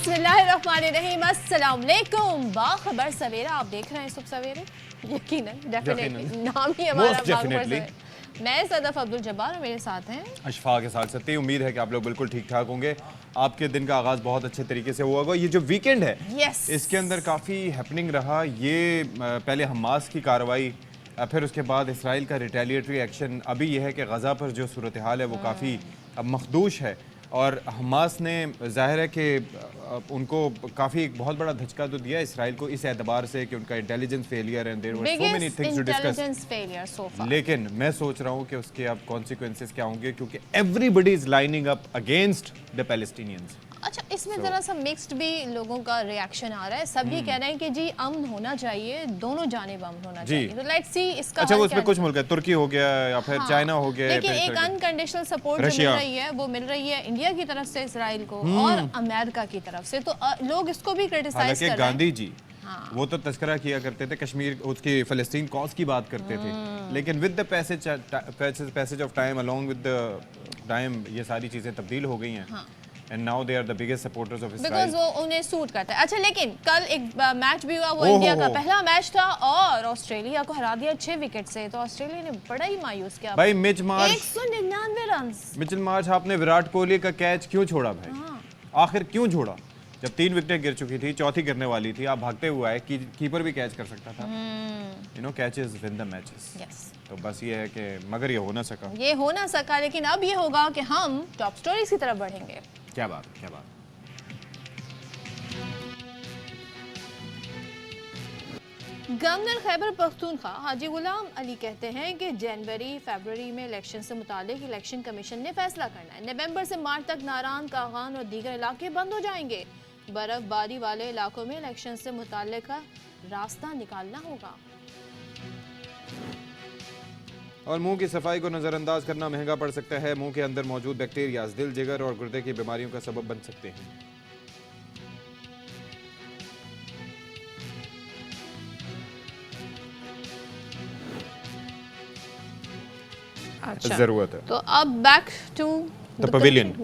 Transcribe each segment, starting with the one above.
बिस्मिल्लाहिर्रहमानिर्रहीम, अस्सलाम वालेकुम। बाखबर सवेरा आप देख रहे हैं सुबह सवेरे, यकीनन डेफिनेटली नाम ही हमारा बाखबर सवेरा। मैं सदफ अब्दुल जब्बार और मेरे साथ हैं अशफा के साथ सत्ती। उम्मीद है कि आप लोग बिल्कुल ठीक ठाक होंगे, आपके दिन का आगाज़ बहुत अच्छे तरीके से हुआ होगा। ये जो वीकेंड है इसके अंदर काफ़ी हैपनिंग रहा। ये पहले हमास की कार्रवाई, फिर उसके बाद इसराइल का रिटेलिएटरी एक्शन। अभी यह है कि गज़ा पर जो सूरत हाल है वो काफ़ी मखदूश है और हमास ने ज़ाहिर है कि उनको काफ़ी एक बहुत बड़ा धचका तो दिया इसराइल को इस एतबार से कि उनका इंटेलिजेंस फेलियर है, there were so many things to discuss. लेकिन मैं सोच रहा हूँ कि उसके अब कॉन्सिक्वेंसेस क्या होंगे, क्योंकि everybody is lining up against the Palestinians. अच्छा, इसमें जरा सा मिक्स्ड भी लोगों का रिएक्शन आ रहा है। सभी कह रहे हैं कि जी अमन होना चाहिए, दोनों जानिब अमन होना चाहिए। तो लेट्स सी इसका अच्छा, वो उसमें कुछ मुल्क है, तुर्की हो गया या फिर चाइना हो गया, लेकिन एक अनकंडीशनल सपोर्ट जो मिल रही है वो मिल रही है इंडिया की तरफ से इसराइल को और अमेरिका की तरफ से। तो लोग इसको भी क्रिटिसाइज कर रहे हैं। गांधी जी वो तो तस्करा किया करते थे कश्मीर, उसकी फलस्तीन कॉज की बात करते थे, लेकिन with the passage of time, along with the time ये सारी चीजें तब्दील हो गई हैं। And now they are the biggest supporters of Israel. Because वो उन्हें सूट करता है। अच्छा, लेकिन कल एक मैच भी हुआ, वो इंडिया का पहला मैच था और ऑस्ट्रेलिया को हरा दिया 6 विकेट से। तो ऑस्ट्रेलिया ने बड़ा ही मायूस किया भाई। Mitch Marsh 199 run. Mitchell Marsh आपने विराट कोहली का कैच क्यों छोड़ा भाई? आखिर क्यों छोड़ा? जब 3 विकेटें गिर चुकी थी, चौथी गिरने वाली थी, आप भागते हुए आए, कीपर भी कैच कर सकता था। You know, catches win the matches. तो बस ये है कि मगर ये हो ना सका, लेकिन अब ये होगा कि हम टॉप स्टोरीज की तरफ बढ़ेंगे। क्या बात, क्या बात। गवर्नर खैबर पख्तूनख्वा हाजी गुलाम अली कहते हैं कि जनवरी-फरवरी में इलेक्शन से मुतालिक इलेक्शन कमीशन ने फैसला करना है। नवंबर से मार्च तक नारान, कागान और दीगर इलाके बंद हो जाएंगे। बर्फबारी वाले इलाकों में इलेक्शन से मुतालिक रास्ता निकालना होगा। और मुंह की सफाई को नज़रअंदाज करना महंगा पड़ सकता है। मुंह के अंदर मौजूद बैक्टीरिया दिल, जिगर और गुर्दे की बीमारियों का सबब बन सकते हैं। अच्छा, जरूरत है। तो अब बैक टू द पवेलियन।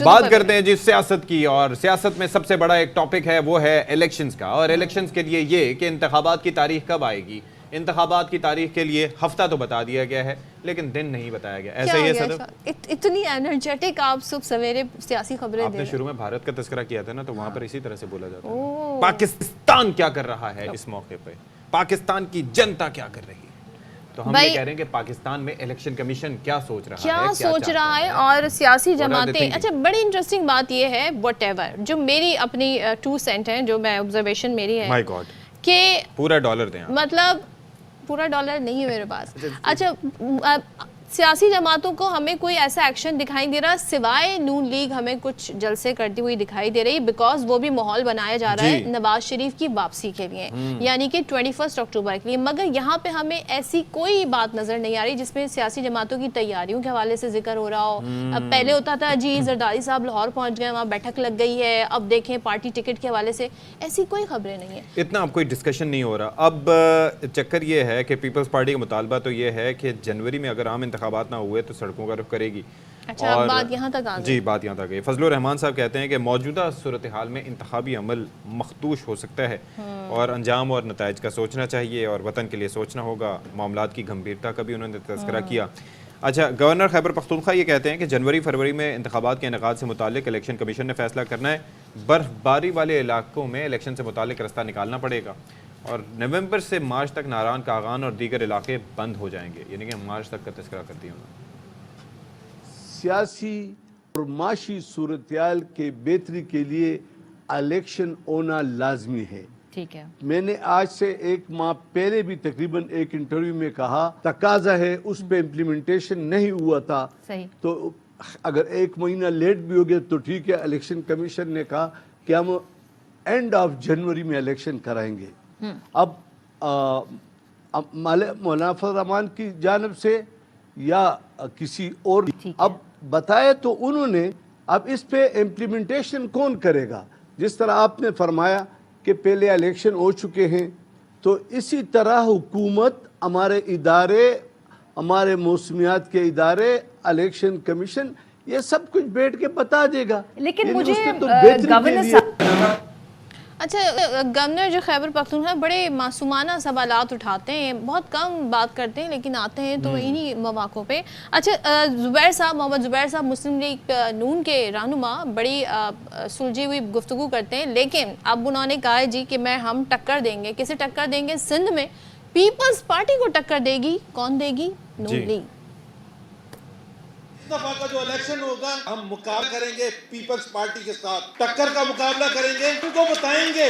बात करते हैं जी सियासत की, और सियासत में सबसे बड़ा एक टॉपिक है वो है इलेक्शंस का। और इलेक्शंस के लिए ये कि इंतखाबात की तारीख कब आएगी। इंतखाबात की तारीख के लिए हफ्ता तो बता दिया गया है, लेकिन दिन नहीं बताया गया। ऐसा ही है सदर। इतनी एनर्जेटिक आप सुबह सवेरे सियासी खबरें आपने शुरू में भारत का तस्करा किया था ना, तो वहां पर इसी तरह से बोला जाता है। पाकिस्तान क्या कर रहा है इस मौके पे, पाकिस्तान की जनता क्या कर रही है। तो हम ये कह रहे हैं कि पाकिस्तान में इलेक्शन कमीशन क्या सोच रहा है और सियासी जमातें। अच्छा, बड़ी इंटरेस्टिंग बात ये है, व्हाटएवर जो मेरी अपनी 2 सेंट है, जो मैं ऑब्जर्वेशन मेरी है, माय गॉड, कि पूरा डॉलर दें। मतलब पूरा डॉलर नहीं है मेरे पास। अच्छा, सियासी जमातों को हमें कोई ऐसा एक्शन दिखाई दे रहा, सिवाय नून लीग हमें कुछ जलसे करती हुई दिखाई दे रही, बिकॉज वो भी माहौल बनाया जा रहा है नवाज शरीफ की वापसी के लिए, यानी कि 21 अक्टूबर के लिए। मगर यहाँ पे हमें ऐसी कोई बात नजर नहीं आ रही जिसमें सियासी जमातों की तैयारियों के हवाले से जिक्र हो रहा हो। अब पहले होता था जी जरदारी साहब लाहौर पहुंच गए, वहाँ बैठक लग गई है, अब देखें पार्टी टिकट के हवाले से ऐसी कोई खबरें नहीं है। इतना अब कोई डिस्कशन नहीं हो रहा। अब चक्कर ये है कि पीपल्स पार्टी का मुतालबा तो ये है कि जनवरी में अगर आम इंतखाबात ना हुए तो सड़कों का रुख करेगी। अच्छा, और बात यहाँ तक आ गई। जी, बात यहाँ तक गई। फजलुर रहमान साहब कहते हैं कि मौजूदा सूरत हाल में इंतखाबी अमल मखदूश हो सकता है और अंजाम और नताइज का सोचना चाहिए और वतन के लिए सोचना होगा। मामलात की गंभीरता का भी उन्होंने तज़किरा किया। अच्छा, गवर्नर खैबर पख्तूनख्वा ये कहते हैं कि जनवरी-फरवरी में इंतखाबात के इनेकाद से मुतालिक इलेक्शन कमीशन ने फैसला करना है। बर्फबारी वाले इलाकों में इलेक्शन से मुतालिक रास्ता निकालना पड़ेगा और नवंबर से मार्च तक नारान, कागान और दीगर इलाके बंद हो जाएंगे, यानी कि मार्च तक का तज़किरा कर दिया उन्होंने। सियासी और माशी सूरत-ए-हाल के बेहतरी के लिए इलेक्शन होना लाजमी है। ठीक है, मैंने आज से 1 माह पहले भी तकरीबन एक इंटरव्यू में कहा, तकाजा है, उस पे इम्प्लीमेंटेशन नहीं हुआ था। सही। तो अगर 1 महीना लेट भी हो गया तो ठीक है। इलेक्शन कमीशन ने कहा कि हम एंड ऑफ जनवरी में इलेक्शन कराएंगे। अब मौलाना फजल रहमान की जानिब से या किसी और अब बताया तो उन्होंने, अब इस पे इम्प्लीमेंटेशन कौन करेगा। जिस तरह आपने फरमाया कि पहले इलेक्शन हो चुके हैं, तो इसी तरह हुकूमत, हमारे इदारे, हमारे मौसमियात के इदारे, इलेक्शन कमीशन, ये सब कुछ बैठ के बता देगा। लेकिन यानी मुझे उसने तो बेहतरी के गवर्नर लिए अच्छा, गवर्नर जो खैबर पख्तूनख्वा बड़े मासूमाना सवालात उठाते हैं, बहुत कम बात करते हैं, लेकिन आते हैं तो इन्हीं मौक़ों पे। अच्छा, ज़ुबैर साहब, मोहम्मद ज़ुबैर साहब मुस्लिम लीग नून के रहनुमा बड़ी सुलझी हुई गुफ्तगू करते हैं, लेकिन अब उन्होंने कहा है जी कि हम टक्कर देंगे। किसे टक्कर देंगे? सिंध में पीपल्स पार्टी को टक्कर देगी। कौन देगी? नून लीग। दफा का जो इलेक्शन होगा हम मुकाबला करेंगे पीपल्स पार्टी के साथ, टक्कर का मुकाबला करेंगे। उनको बताएंगे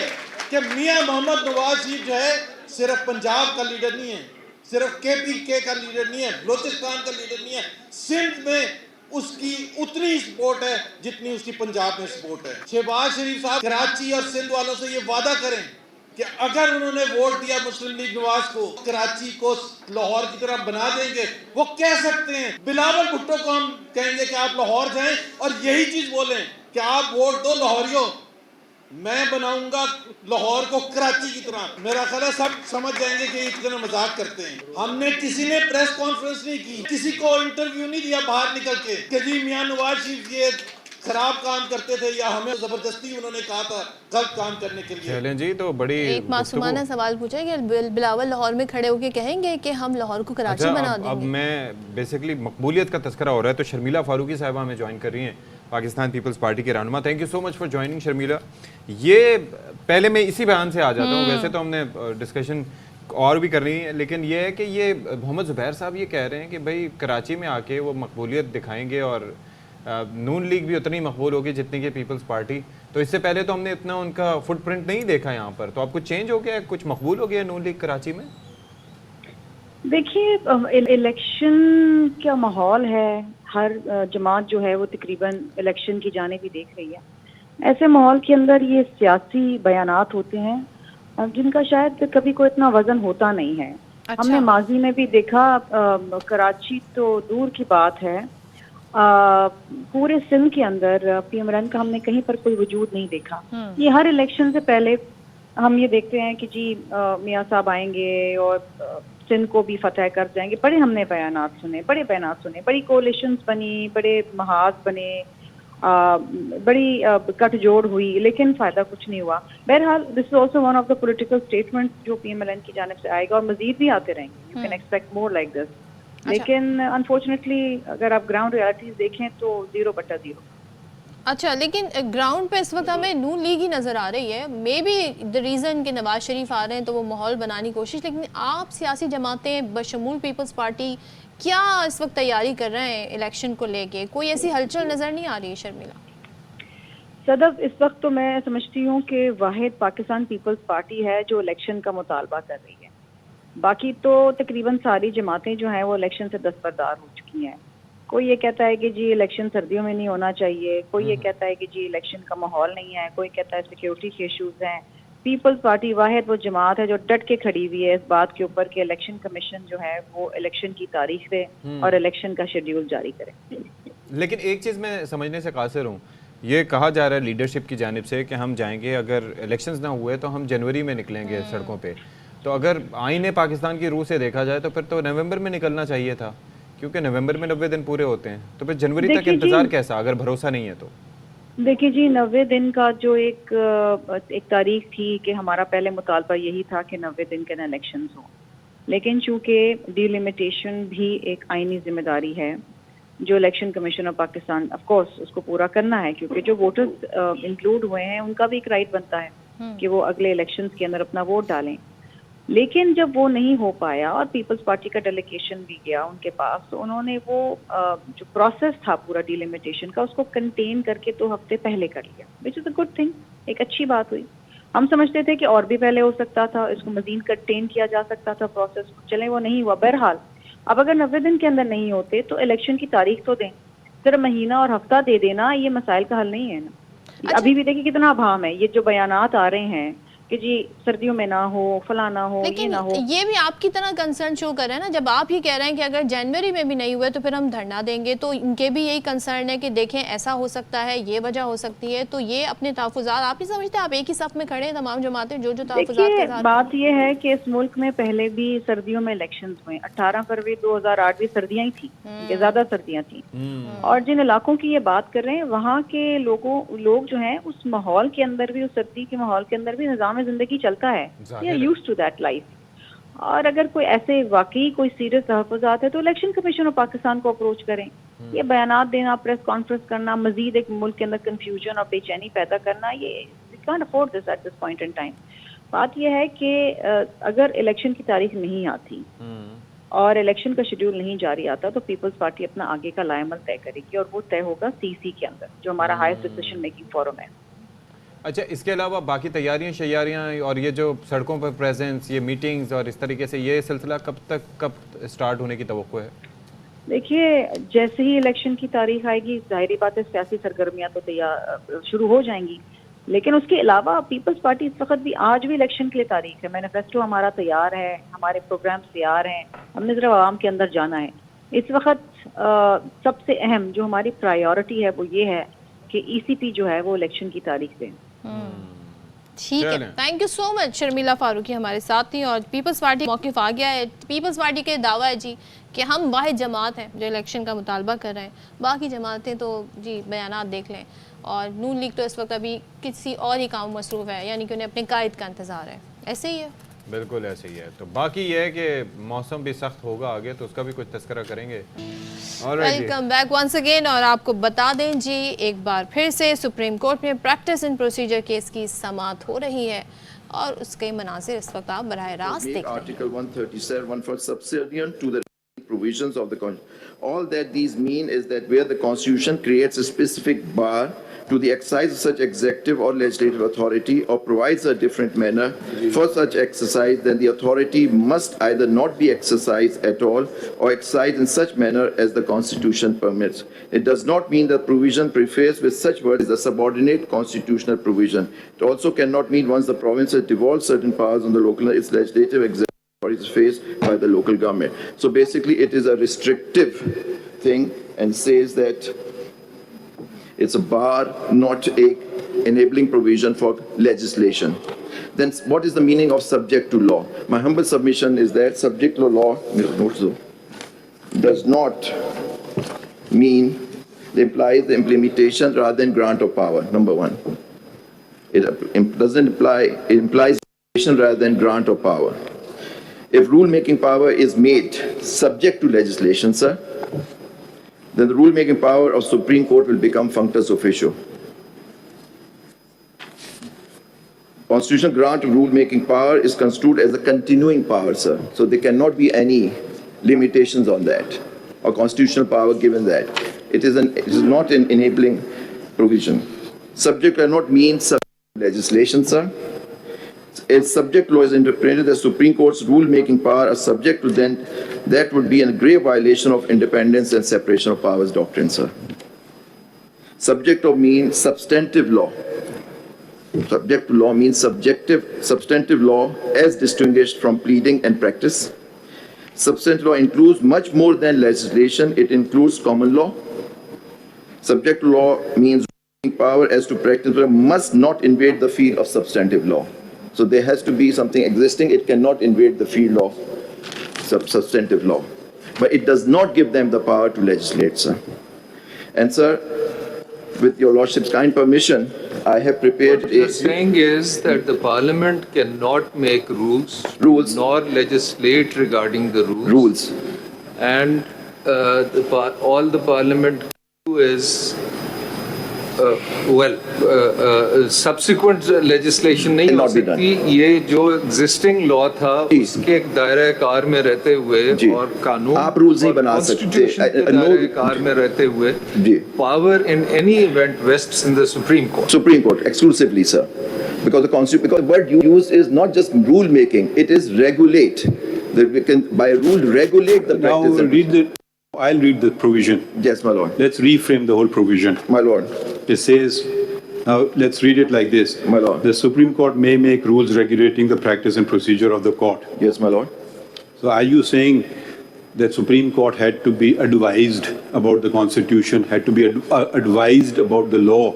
कि मियां मोहम्मद नवाज शरीफ जो है सिर्फ पंजाब का लीडर नहीं है, सिर्फ KPK का लीडर नहीं है, बलोचिस्तान का लीडर नहीं है। सिंध में उसकी उतनी सपोर्ट है जितनी उसकी पंजाब में सपोर्ट है। शहबाज शरीफ साहब कराची और सिंध वालों से ये वादा करें कि अगर उन्होंने वोट दिया मुस्लिम लीग नवाज को, कराची को लाहौर की तरह बना देंगे। वो कह सकते हैं, बिलावल भुट्टो को हम कहेंगे कि आप लाहौर जाएं और यही चीज बोलें कि आप वोट दो लाहौरियों, मैं बनाऊंगा लाहौर को कराची की तरह। मेरा ख्याल है सब समझ जाएंगे कि इतना मजाक करते हैं। हमने किसी ने प्रेस कॉन्फ्रेंस नहीं की, किसी को इंटरव्यू नहीं दिया बाहर निकल के कि जी मियां नवाज शरीफ ये खराब काम करते थे या हमें जबरदस्ती उन्होंने कहा था गलत काम करने के लिए। चलें जी, तो बड़ी एक मासूमाना सवाल पूछा है कि बिलावल लाहौर में खड़े होकर कहेंगे कि हम लाहौर को कराची बना देंगे। अब मैं बेसिकली मकबूलियत का तस्करा हो रहा है, तो शर्मिला फारूकी साहिबा हमें ज्वाइन कर रही हैं, पाकिस्तान पीपल्स पार्टी के रहनुमा। Thank you so much for joining Sharmila. ये पहले मैं इसी बयान से आ जाता हूँ, वैसे तो हमने डिस्कशन और भी कर रही है, लेकिन ये है कि ये मोहम्मद ज़ुबैर साहब ये कह रहे हैं कि भाई कराची में आके वो मकबूलियत दिखाएंगे और नून लीग भी उतनी मकबूल होगी जितनी कि पीपल्स पार्टी। तो इससे पहले तो हमने इतना उनका फुटप्रिंट नहीं देखा यहाँ पर, तो आप कुछ चेंज हो गया, कुछ मकबूल हो गया नून लीग कराची में? देखिए, इलेक्शन का माहौल है, हर जमात जो है वो तकरीबन इलेक्शन की जाने भी देख रही है। ऐसे माहौल के अंदर ये सियासी बयानात होते हैं जिनका शायद कभी कोई इतना वजन होता नहीं है। अच्छा। हमने माजी में भी देखा, कराची तो दूर की बात है, पूरे सिंध के अंदर PM का हमने कहीं पर कोई वजूद नहीं देखा। ये हर इलेक्शन से पहले हम ये देखते हैं कि जी मियां साहब आएंगे और सिंध को भी फतह कर जाएंगे। बड़े हमने बयानात सुने, बड़ी कोलिशंस बनी, बड़े महाज बने, बड़ी गठजोड़ हुई, लेकिन फायदा कुछ नहीं हुआ। बहरहाल this is also one of the political statements जो PMLN की जानिब से आएगा और मजीद भी आते रहेंगे। You can expect more like this. लेकिन अनफॉर्चुनेटली अगर आप ग्राउंड रियलिटीज देखें तो 0/0। अच्छा, लेकिन ग्राउंड पे इस वक्त हमें नून लीग ही नज़र आ रही है। मे बी द रीज़न कि नवाज शरीफ आ रहे हैं तो वो माहौल बनाने की कोशिश, लेकिन आप सियासी जमातें बशमूल पीपल्स पार्टी क्या इस वक्त तैयारी कर रहे हैं इलेक्शन को लेके? कोई ऐसी हलचल नज़र नहीं आ रही है शर्मिला? सदफ, इस वक्त तो मैं समझती हूँ कि वाहिद पाकिस्तान पीपल्स पार्टी है जो इलेक्शन का मुतालबा कर रही है। बाकी तो तकरीबन सारी जमातें जो हैं वो इलेक्शन से दस्तबरदार हो चुकी हैं। कोई ये कहता है कि जी इलेक्शन सर्दियों में नहीं होना चाहिए, कोई ये कहता है कि जी इलेक्शन का माहौल नहीं है, कोई कहता है सिक्योरिटी के इश्यूज हैं। पीपल्स पार्टी वाहिद वो जमात है जो डट के खड़ी हुई है इस बात के ऊपर कि इलेक्शन कमीशन जो है वो इलेक्शन की तारीख दे और इलेक्शन का शेड्यूल जारी करे। लेकिन एक चीज़ मैं समझने से कासिर हूँ, ये कहा जा रहा है लीडरशिप की जानिब से कि हम जाएंगे, अगर इलेक्शंस ना हुए तो हम जनवरी में निकलेंगे सड़कों पे। तो अगर आईने पाकिस्तान की रूह से देखा जाए तो फिर तो नवंबर में निकलना चाहिए था, क्योंकि नवंबर में 90 दिन पूरे होते हैं। तो फिर जनवरी तक इंतजार कैसा, अगर भरोसा नहीं है तो? देखिए जी, 90 दिन का जो एक तारीख थी कि हमारा पहले मुतालबा यही था कि 90 दिन के इलेक्शंस हो, लेकिन चूंकि डिलिमिटेशन भी एक आईनी जिम्मेदारी है जो election commission of Pakistan of course उसको पूरा करना है, क्योंकि जो वोटर्स इंक्लूड हुए हैं उनका भी एक राइट बनता है कि वो अगले इलेक्शंस के अंदर अपना वोट डालें। लेकिन जब वो नहीं हो पाया और पीपल्स पार्टी का डेलीगेशन भी गया उनके पास, तो उन्होंने वो जो प्रोसेस था पूरा डिलिमिटेशन का उसको कंटेन करके 2 हफ्ते पहले कर लिया, which is a good thing, एक अच्छी बात हुई। हम समझते थे कि और भी पहले हो सकता था, इसको मजीद कंटेन किया जा सकता था प्रोसेस को, चले वो नहीं हुआ। बहरहाल अब अगर 90 दिन के अंदर नहीं होते तो इलेक्शन की तारीख तो दें, सिर्फ महीना और हफ्ता दे देना ये मसाइल का हल नहीं है ना। अभी भी देखिए कितना अभाम है, ये जो बयानात आ रहे हैं कि जी सर्दियों में ना हो, फलाना हो, ये लेकिन ना हो। ये भी आपकी तरह कंसर्न शो कर रहे हैं ना, जब आप ही कह रहे हैं कि अगर जनवरी में भी नहीं हुए तो फिर हम धरना देंगे, तो इनके भी यही कंसर्न है कि देखें ऐसा हो सकता है, ये वजह हो सकती है। तो ये अपने तहफ़्फ़ुज़ात आप नहीं समझते, आप एक ही सफ में खड़े हैं तमाम जमातें जो तहफ़्फ़ुज़ात देखिए के साथ। बात ये है कि इस मुल्क में पहले भी सर्दियों में इलेक्शंस हुए। 18 फरवरी 2008 भी सर्दियां ही थी, कि ज्यादा सर्दियां थी। और जिन इलाकों की ये बात कर रहे हैं वहाँ के लोग जो हैं उस माहौल के अंदर भी, उस सर्दी के माहौल के अंदर भी निज़ाम ज़िंदगी चलता है, they are used to that life. और अगर कोई ऐसे वाकई कोई सीरियस तहफ़्फ़ुज़ात है तो इलेक्शन कमीशन ऑफ पाकिस्तान को अप्रोच करें। ये बयानात देना, प्रेस कॉन्फ्रेंस करना, मजीद एक मुल्क के अंदर कंफ्यूजन और बेचैनी पैदा करना, ये we can't afford this at this point in time. बात यह है कि अगर इलेक्शन की तारीख नहीं आती और इलेक्शन का शेड्यूल नहीं जारी आता तो पीपल्स पार्टी अपना आगे का लाएमल तय करेगी और वो तय होगा सीसी के अंदर, जो हमारा हाईएस्ट डिसीजन मेकिंग फोरम है। अच्छा, इसके अलावा बाकी तैयारियां शैयारियां और ये जो सड़कों पर प्रेजेंस, ये मीटिंग्स और इस तरीके से ये सिलसिला कब स्टार्ट होने की तवक्को है? देखिए जैसे ही इलेक्शन की तारीख आएगी जाहिर बात है सियासी सरगर्मियां तो तैयार शुरू हो जाएंगी, लेकिन उसके अलावा पीपल्स पार्टी इस वक्त भी, आज भी इलेक्शन के लिए तारीख है, मैनिफेस्टो हमारा तैयार है, हमारे प्रोग्राम्स तैयार हैं, हमने सिर्फ आवाम के अंदर जाना है। इस वक्त सबसे अहम जो हमारी प्रायोरिटी है वो ये है कि ईसीपी जो है वो इलेक्शन की तारीख दे। ठीक है, thank you so much. Sharmila Farooqui हमारे साथ थी और पीपल्स पार्टी मौक़िफ़ आ गया है। पीपल्स पार्टी के दावा है जी कि हम वाहिद जमात हैं जो इलेक्शन का मुतालबा कर रहे हैं, बाकी जमातें तो जी बयानात देख लें। और नून लीग तो इस वक्त अभी किसी और ही काम मसरूफ़ है, यानी कि उन्हें अपने कायद का इंतज़ार है। ऐसे ही है, बिल्कुल ऐसे ही है। तो बाकी ये है कि मौसम भी सख्त होगा आगे, तो उसका भी कुछ तस्करा करेंगे। Welcome back once again. और आपको बता दें जी एक बार फिर से सुप्रीम कोर्ट में प्रैक्टिस इन प्रोसीजर केस की समाअत हो रही है और उसके मनाज़िर इस वक्त आप बराह रास्त देख रहे हैं। Article 137 for subservient to the provisions of the Constitution. All that these mean is that where the Constitution creates a specific bar to the exercise of such executive or legislative authority or provides a different manner for such exercise, then the authority must either not be exercised at all or exercised in such manner as the Constitution permits. It does not mean that provision prefaced with such words is a subordinate constitutional provision. It also cannot mean once the province has devolved certain powers on the local, its legislative executive is faced by the local government. So basically it is a restrictive thing and says that it's a bar, not a enabling provision for legislation. Then what is the meaning of subject to law? My humble submission is that subject to law does not mean, it implies the implementation rather than grant of power, number one. It doesn't imply, it implies implementation rather than grant of power. If rule-making power is made subject to legislation, sir, then the rule-making power of Supreme Court will become functus officio. Constitutional grant of rule-making power is construed as a continuing power, sir. So there cannot be any limitations on that, or constitutional power given that. It is not an enabling provision. Subject cannot mean legislation, sir. Its subject law is interpreted as Supreme Court's rule-making power are subject to then, that would be a grave violation of independence and separation of powers doctrine, sir. Subject of means substantive law. Subject to law means substantive law as distinguished from pleading and practice. Substantive law includes much more than legislation. It includes common law. Subject to law means power as to practice must not invade the field of substantive law. So there has to be something existing. It cannot invade the field of substantive law. But it does not give them the power to legislate, sir. And sir, with your lordship's kind permission, I have prepared What you're saying is that the parliament cannot make rules nor legislate regarding the rules. And all the parliament do is subsequent legislation नहीं हो सकती। ये जो existing law था उसके एक दायरे car में रहते हुए और कानून आप rules नहीं बना सकते, Constitution के दायरे कार में रहते हुए power in any event vests in the Supreme Court. Supreme Court exclusively, sir, because the Constitution, because the word used is not just rule making, it is regulate. That we can by rule regulate the practice. I'll read the provision. Yes, my lord. Let's reframe the whole provision. My lord. It says, Now, let's read it like this. My lord. The Supreme Court may make rules regulating the practice and procedure of the court. Yes, my lord. So are you saying that Supreme Court had to be advised about the Constitution, had to be advised about the law,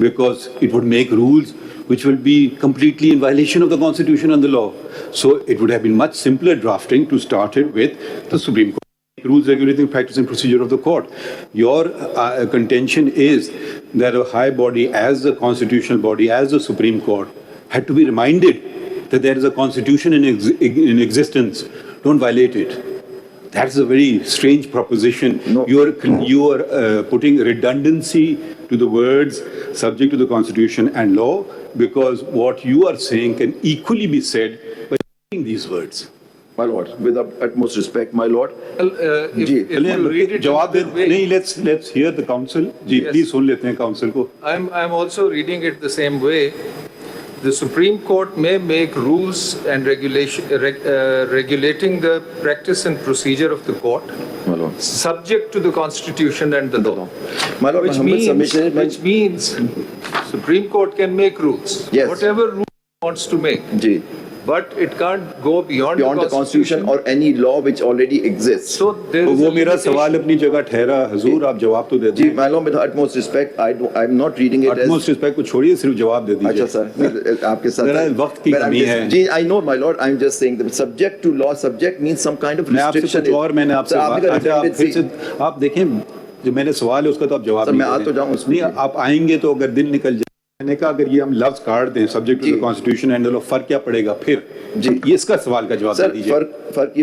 because it would make rules which will be completely in violation of the Constitution and the law? So it would have been much simpler drafting to start it with the Supreme Court. Rules regulating practice and procedure of the court. Your contention is that a high body, as the constitutional body, as the Supreme Court, had to be reminded that there is a constitution in existence. Don't violate it. That's a very strange proposition. No. You are putting redundancy to the words subject to the constitution and law, because what you are saying can equally be said by using these words. My lord, with the utmost respect, my lord. Well, if you read it जवाब दे that way, नहीं, let's hear the counsel. Ji, Yes. please सुन लेते हैं counsel को. I'm also reading it the same way. The Supreme Court may make rules and regulating the practice and procedure of the court, My lord. subject to the Constitution and the law. My lord, my humble submission is- Which means Supreme Court can make rules, Yes. whatever rule it wants to make, Ji. but it can't go beyond Beyond the Constitution or any law which already exists. So there तो is वो a मेरा limitation. सवाल अपनी जगह ठहरा. हजूर, आप जवाब तो दे Ji, दें. my lord, with the utmost respect, I'm not reading it as. Utmost respect को छोड़िए, सिर्फ जवाब दे अच्छा दीजिए. सर, आपके साथ जरा वक्त की But I'm कमी just- है. जी, I know, my lord. I'm just saying that subject to law, subject means some kind of मैं आपसे restriction. कुछ और मैंने आपसे Sir, आपने कहा अच्छा, आप फिर redundancy. से आप देखें, जो मैंने सवाल है उसका तो आप जवाब सर, नहीं मैं आ दे तो रहे. जाऊं उसमें। नहीं, आप आएंगे तो अगर दिन निकल जाए. मैंने कहा अगर ये हम लफ्ज काट दें सब्जेक्ट टू जी। The constitution and the law, फर्क क्या पड़ेगा फिर? जी। ये इसका सवाल का जवाब दे सर, दीजिए. फर्क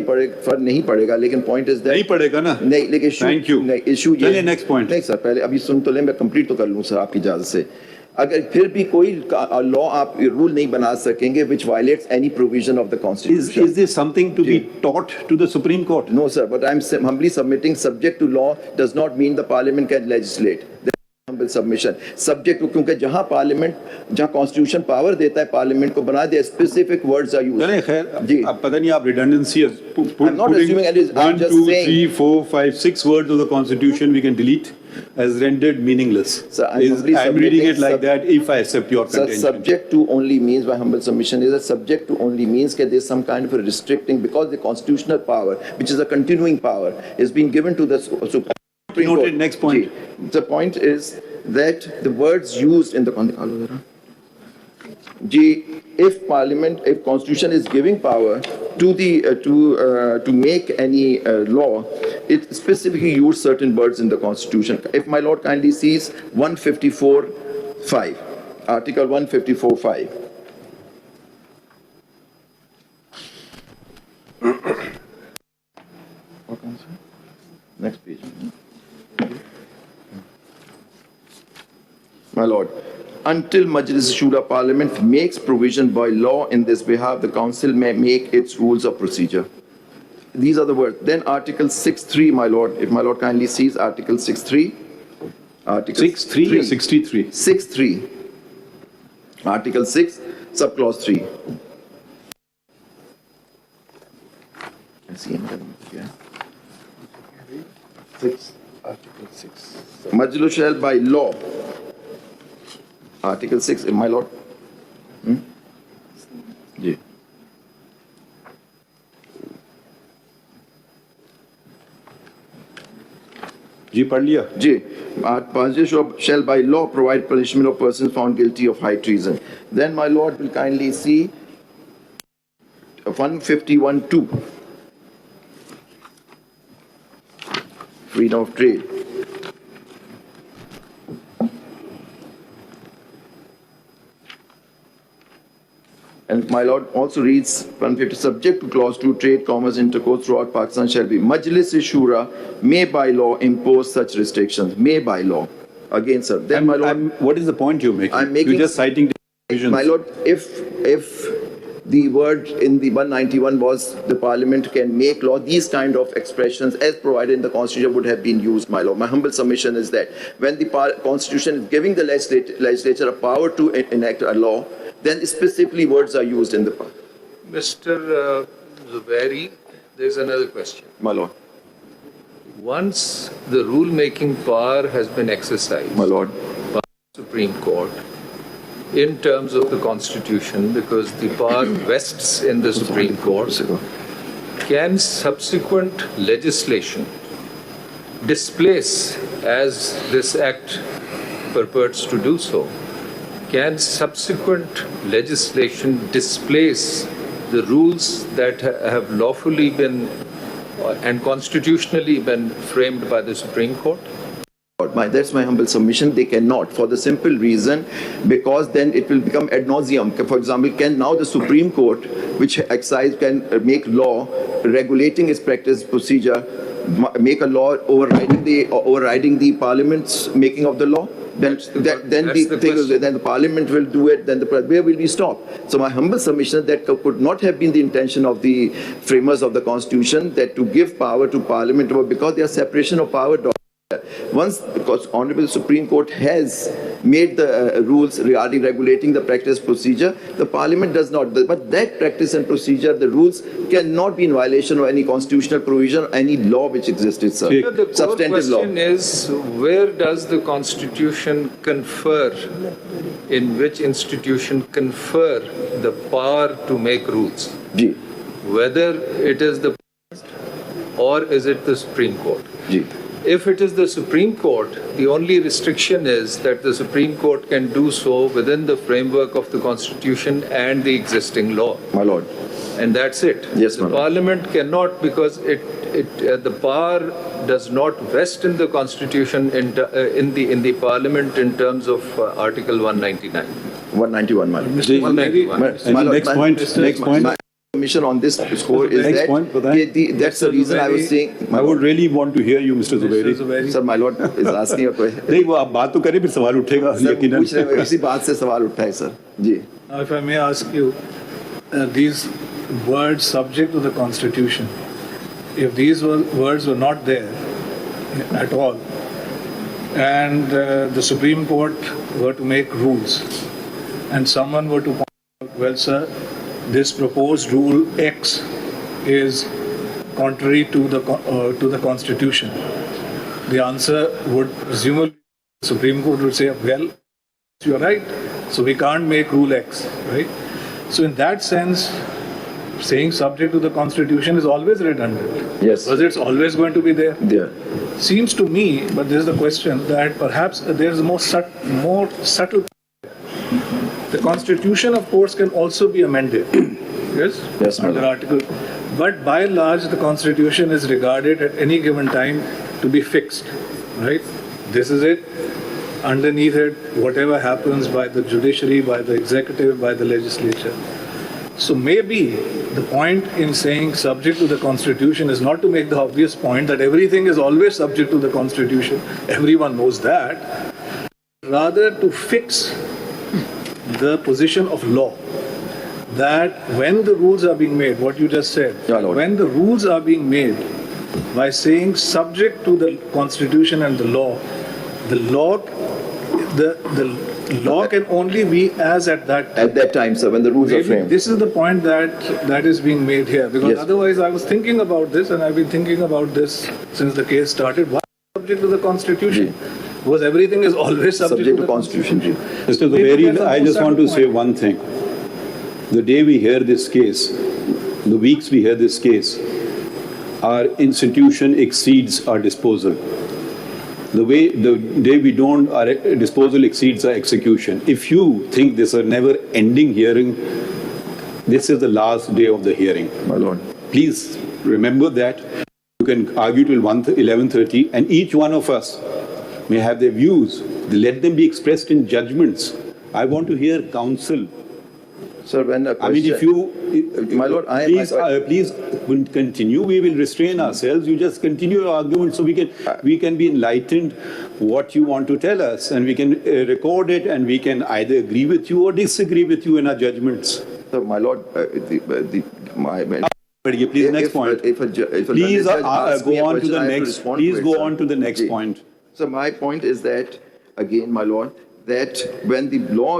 नहीं पड़ेगा, लेकिन पॉइंट इज नहीं पड़ेगा ना? नहीं, लेकिन Thank you. इशू ये चलिए next point. नहीं सर, पहले अभी सुन तो ले, मैं कंप्लीट तो कर लूं सर आपकी इजाजत से. अगर फिर भी कोई लॉ आप रूल नहीं बना सकेंगे which violates any provision of the Constitution. Is this something to be taught to the Supreme Court? No, sir, but I'm humbly submitting subject to law does not mean the parliament can legislate. That's humble submission. Subject to, क्योंकि जहां parliament, जहां constitution power देता है parliament को बना दिया, specific words are used. चलें खैर, जी. अब पता नहीं आप redundancy I'm not assuming it is, I'm 1, just 2, saying. 3, 4, 5, 6 words of the Constitution we can delete as rendered meaningless. Sir, I'm humbly I'm reading it submitting like that if I accept your Sir, contention. subject to only means, by humble submission, is that subject to only means that there's some kind of a restricting, because the constitutional power, which is a continuing power, is being given to the Supreme Noted. Court. Next point. Ji. The point is that the words used in the if Parliament, if Constitution is giving power to the to make any law, it specifically use certain words in the Constitution. If my Lord kindly sees 154(5), Article 154(5). Next page. My Lord, until Majlis Shura Parliament makes provision by law in this behalf, the Council may make its rules of procedure. These are the words. Then Article 6.3, my Lord, if my Lord kindly sees Article 6.3. Article 6.3 or 63? 6.3. Article 6, subclause 3. I see him. Yeah. 6. Article 6. Majlis shall by law. Article 6, my Lord. जी. जी पढ़ लिया. जी. Majlis shall by law provide punishment of persons found guilty of high treason. Then my Lord will kindly see 151(2). Freedom of trade. And my Lord also reads 150, subject to clause 2, trade, commerce, intercourse throughout Pakistan shall be. Majlis-e-Shura may by law impose such restrictions. May by law. Again, sir. Then my Lord, what is the point you're making? I'm making- You're just citing provisions. my Lord, if the word in the 191 was the Parliament can make law, these kind of expressions as provided in the Constitution would have been used, my Lord. My humble submission is that when the Constitution is giving the legislature a power to enact a law, then specifically words are used in the part. Mr. Zubairi, there's another question. My Lord. Once the rule-making power has been exercised My Lord. by the Supreme Court, in terms of the Constitution, because the power vests in the Supreme Court, can subsequent legislation displace, as this act purports to do so, can subsequent legislation displace the rules that have lawfully been and constitutionally been framed by the Supreme Court? That's my humble submission. They cannot, for the simple reason, because then it will become ad nauseum. For example, can now the Supreme Court, which can make law regulating its practice procedure, make a law overriding the Parliament's making of the law? Then the Parliament will do it. Then where will we stop? So my humble submission is that could not have been the intention of the framers of the Constitution, that to give power to Parliament, because they are separation of power. Once, because Honorable Supreme Court has made the rules regarding regulating the practice procedure, the Parliament does not. But that practice and procedure, the rules, cannot be in violation of any constitutional provision or any law which existed, sir. The substantive law. The question is, where does the Constitution confer, in which institution confer the power to make rules? Ji. Whether it is the or is it the Supreme Court? Ji. If it is the Supreme Court, the only restriction is that the Supreme Court can do so within the framework of the Constitution and the existing law. My lord. And that's it. Yes, my the lord. Parliament cannot, because the power does not vest in the Constitution in the Parliament in terms of Article 199. 191, my lord. Next point. Mission on this score is Next that point, that's the reason I was saying. I would really want to hear you, Mr. Zubairi. Sir, my lord is asking a question. नहीं वो आप बात तो करें फिर सवाल उठेगा यकीनन. पूछ रहे हैं, इसी बात से सवाल उठा है सर. जी. Now, if I may ask you, these words subject to the Constitution, if these words were not there at all, and the Supreme Court were to make rules, and someone were to point out, well, sir, this proposed rule X is contrary to the Constitution, the answer would presumably, the Supreme Court would say, well, you're right, so we can't make rule X, right? So in that sense, saying subject to the Constitution is always redundant. Yes. Because it's always going to be there. There. Seems to me, but this is the question, that perhaps there's a more subtle. The Constitution, of course, can also be amended. Yes? Yes, under article. But by and large, the Constitution is regarded at any given time to be fixed. Right? This is it. Underneath it, whatever happens by the judiciary, by the executive, by the legislature. So maybe the point in saying subject to the Constitution is not to make the obvious point that everything is always subject to the Constitution. Everyone knows that. Rather to fix the position of law, that when the rules are being made, what you just said, when the rules are being made by saying subject to the Constitution and the law can only be as at that time. At that time, sir, when the rules are framed. This is the point that is being made here, because otherwise I was thinking about this, and I've been thinking about this since the case started. Why subject to the Constitution? Because everything is always subject to the Constitution. Mr. Zubairi, I just want to say one thing. The day we hear this case, the weeks we hear this case, our institution exceeds our disposal. The day we don't, our disposal exceeds our execution. If you think this is a never-ending hearing, this is the last day of the hearing. My lord. Please remember that. You can argue till 11:30, and each one of us may have their views. Let them be expressed in judgments. I want to hear counsel. Sir, when a question, I mean, if you, my lord, please continue. We will restrain ourselves. You just continue your argument, so we can be enlightened what you want to tell us, and we can record it, and we can either agree with you or disagree with you in our judgments. So, my lord, Please, next point. Please go on to the next. Please go on to the next point. So my point is that, again, my lord, that when the law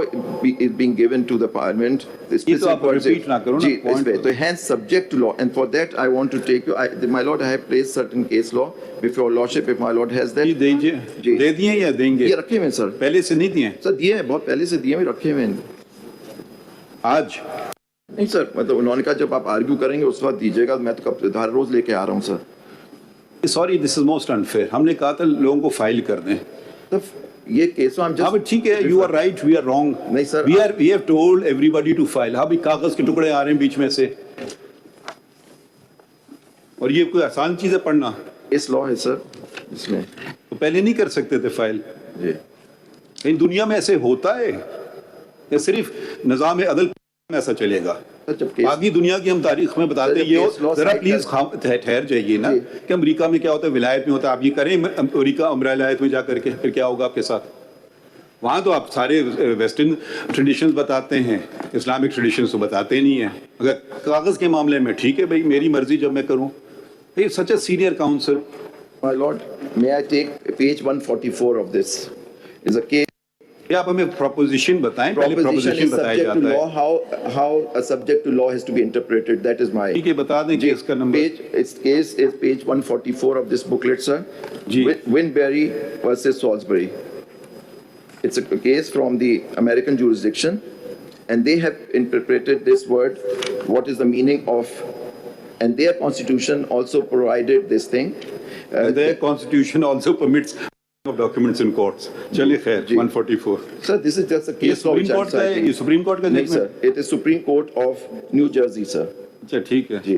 is being given to the parliament, the ये तो आप repeat ना करो ना, जी, point so hence subject to law, and for that I want to take you, my lord, I have placed certain case law before lordship, if my lord has that. ये दीजिए, जी। दे दिए या देंगे? ये रखे हुए हैं सर, पहले से नहीं दिए? सर दिए हैं, बहुत पहले से दिए हुए रखे हुए हैं। आज नहीं सर, मतलब उन्होंने कहा जब आप आर्ग्यू करेंगे उस वक्त दीजिएगा, मैं तो कब हर रोज लेके आ रहा हूँ sir. Sorry, this is most unfair. हमने कहा था लोगों को फाइल कर दें। तो ये केस हम हाँ ठीक है, you are right, we are wrong. नहीं sir, we have told everybody to file. हाँ भी कागज के टुकड़े आ रहे हैं बीच में से, और ये कोई आसान चीज है पढ़ना? इस लॉ है सर इसमें, तो पहले नहीं कर सकते थे फाइल? जी। कहीं दुनिया में ऐसे होता है या सिर्फ निजाम अदल में ऐसा चलेगा? बाकी दुनिया की हम तारीख में बताते हैं। ये जरा प्लीज ठहर जाइए ना कि अमेरिका में क्या होता है, विलायत में होता है। आप ये करें अमेरिका विलायत में जाकर के, फिर क्या होगा आपके साथ? वहाँ तो आप सारे वेस्टर्न ट्रेडिशंस बताते हैं, इस्लामिक ट्रेडिशंस तो बताते नहीं हैं। अगर कागज के मामले में ठीक है भाई, मेरी मर्जी जब मैं करूँ। Such a senior counsel. My lord, may I take page 144 of this? Is a case. या आप हमें प्रोपोजिशन बताएं, पहले प्रोपोजिशन बताया जाता है। How a subject to law has to be interpreted, that is my. ठीक है, बता दें केस का नंबर। Its case is page 144 of this booklet, sir. जी। Winberry versus Salisbury. It's a case from the American jurisdiction, and they have interpreted this word, what is the meaning of, and their constitution also provided this thing. Their constitution also permits of documents in courts. चलिए खैर, 144. Sir, this is just a case law which I'm citing. ये supreme court का नहीं sir, it is Supreme Court of New Jersey, sir. अच्छा ठीक है। जी।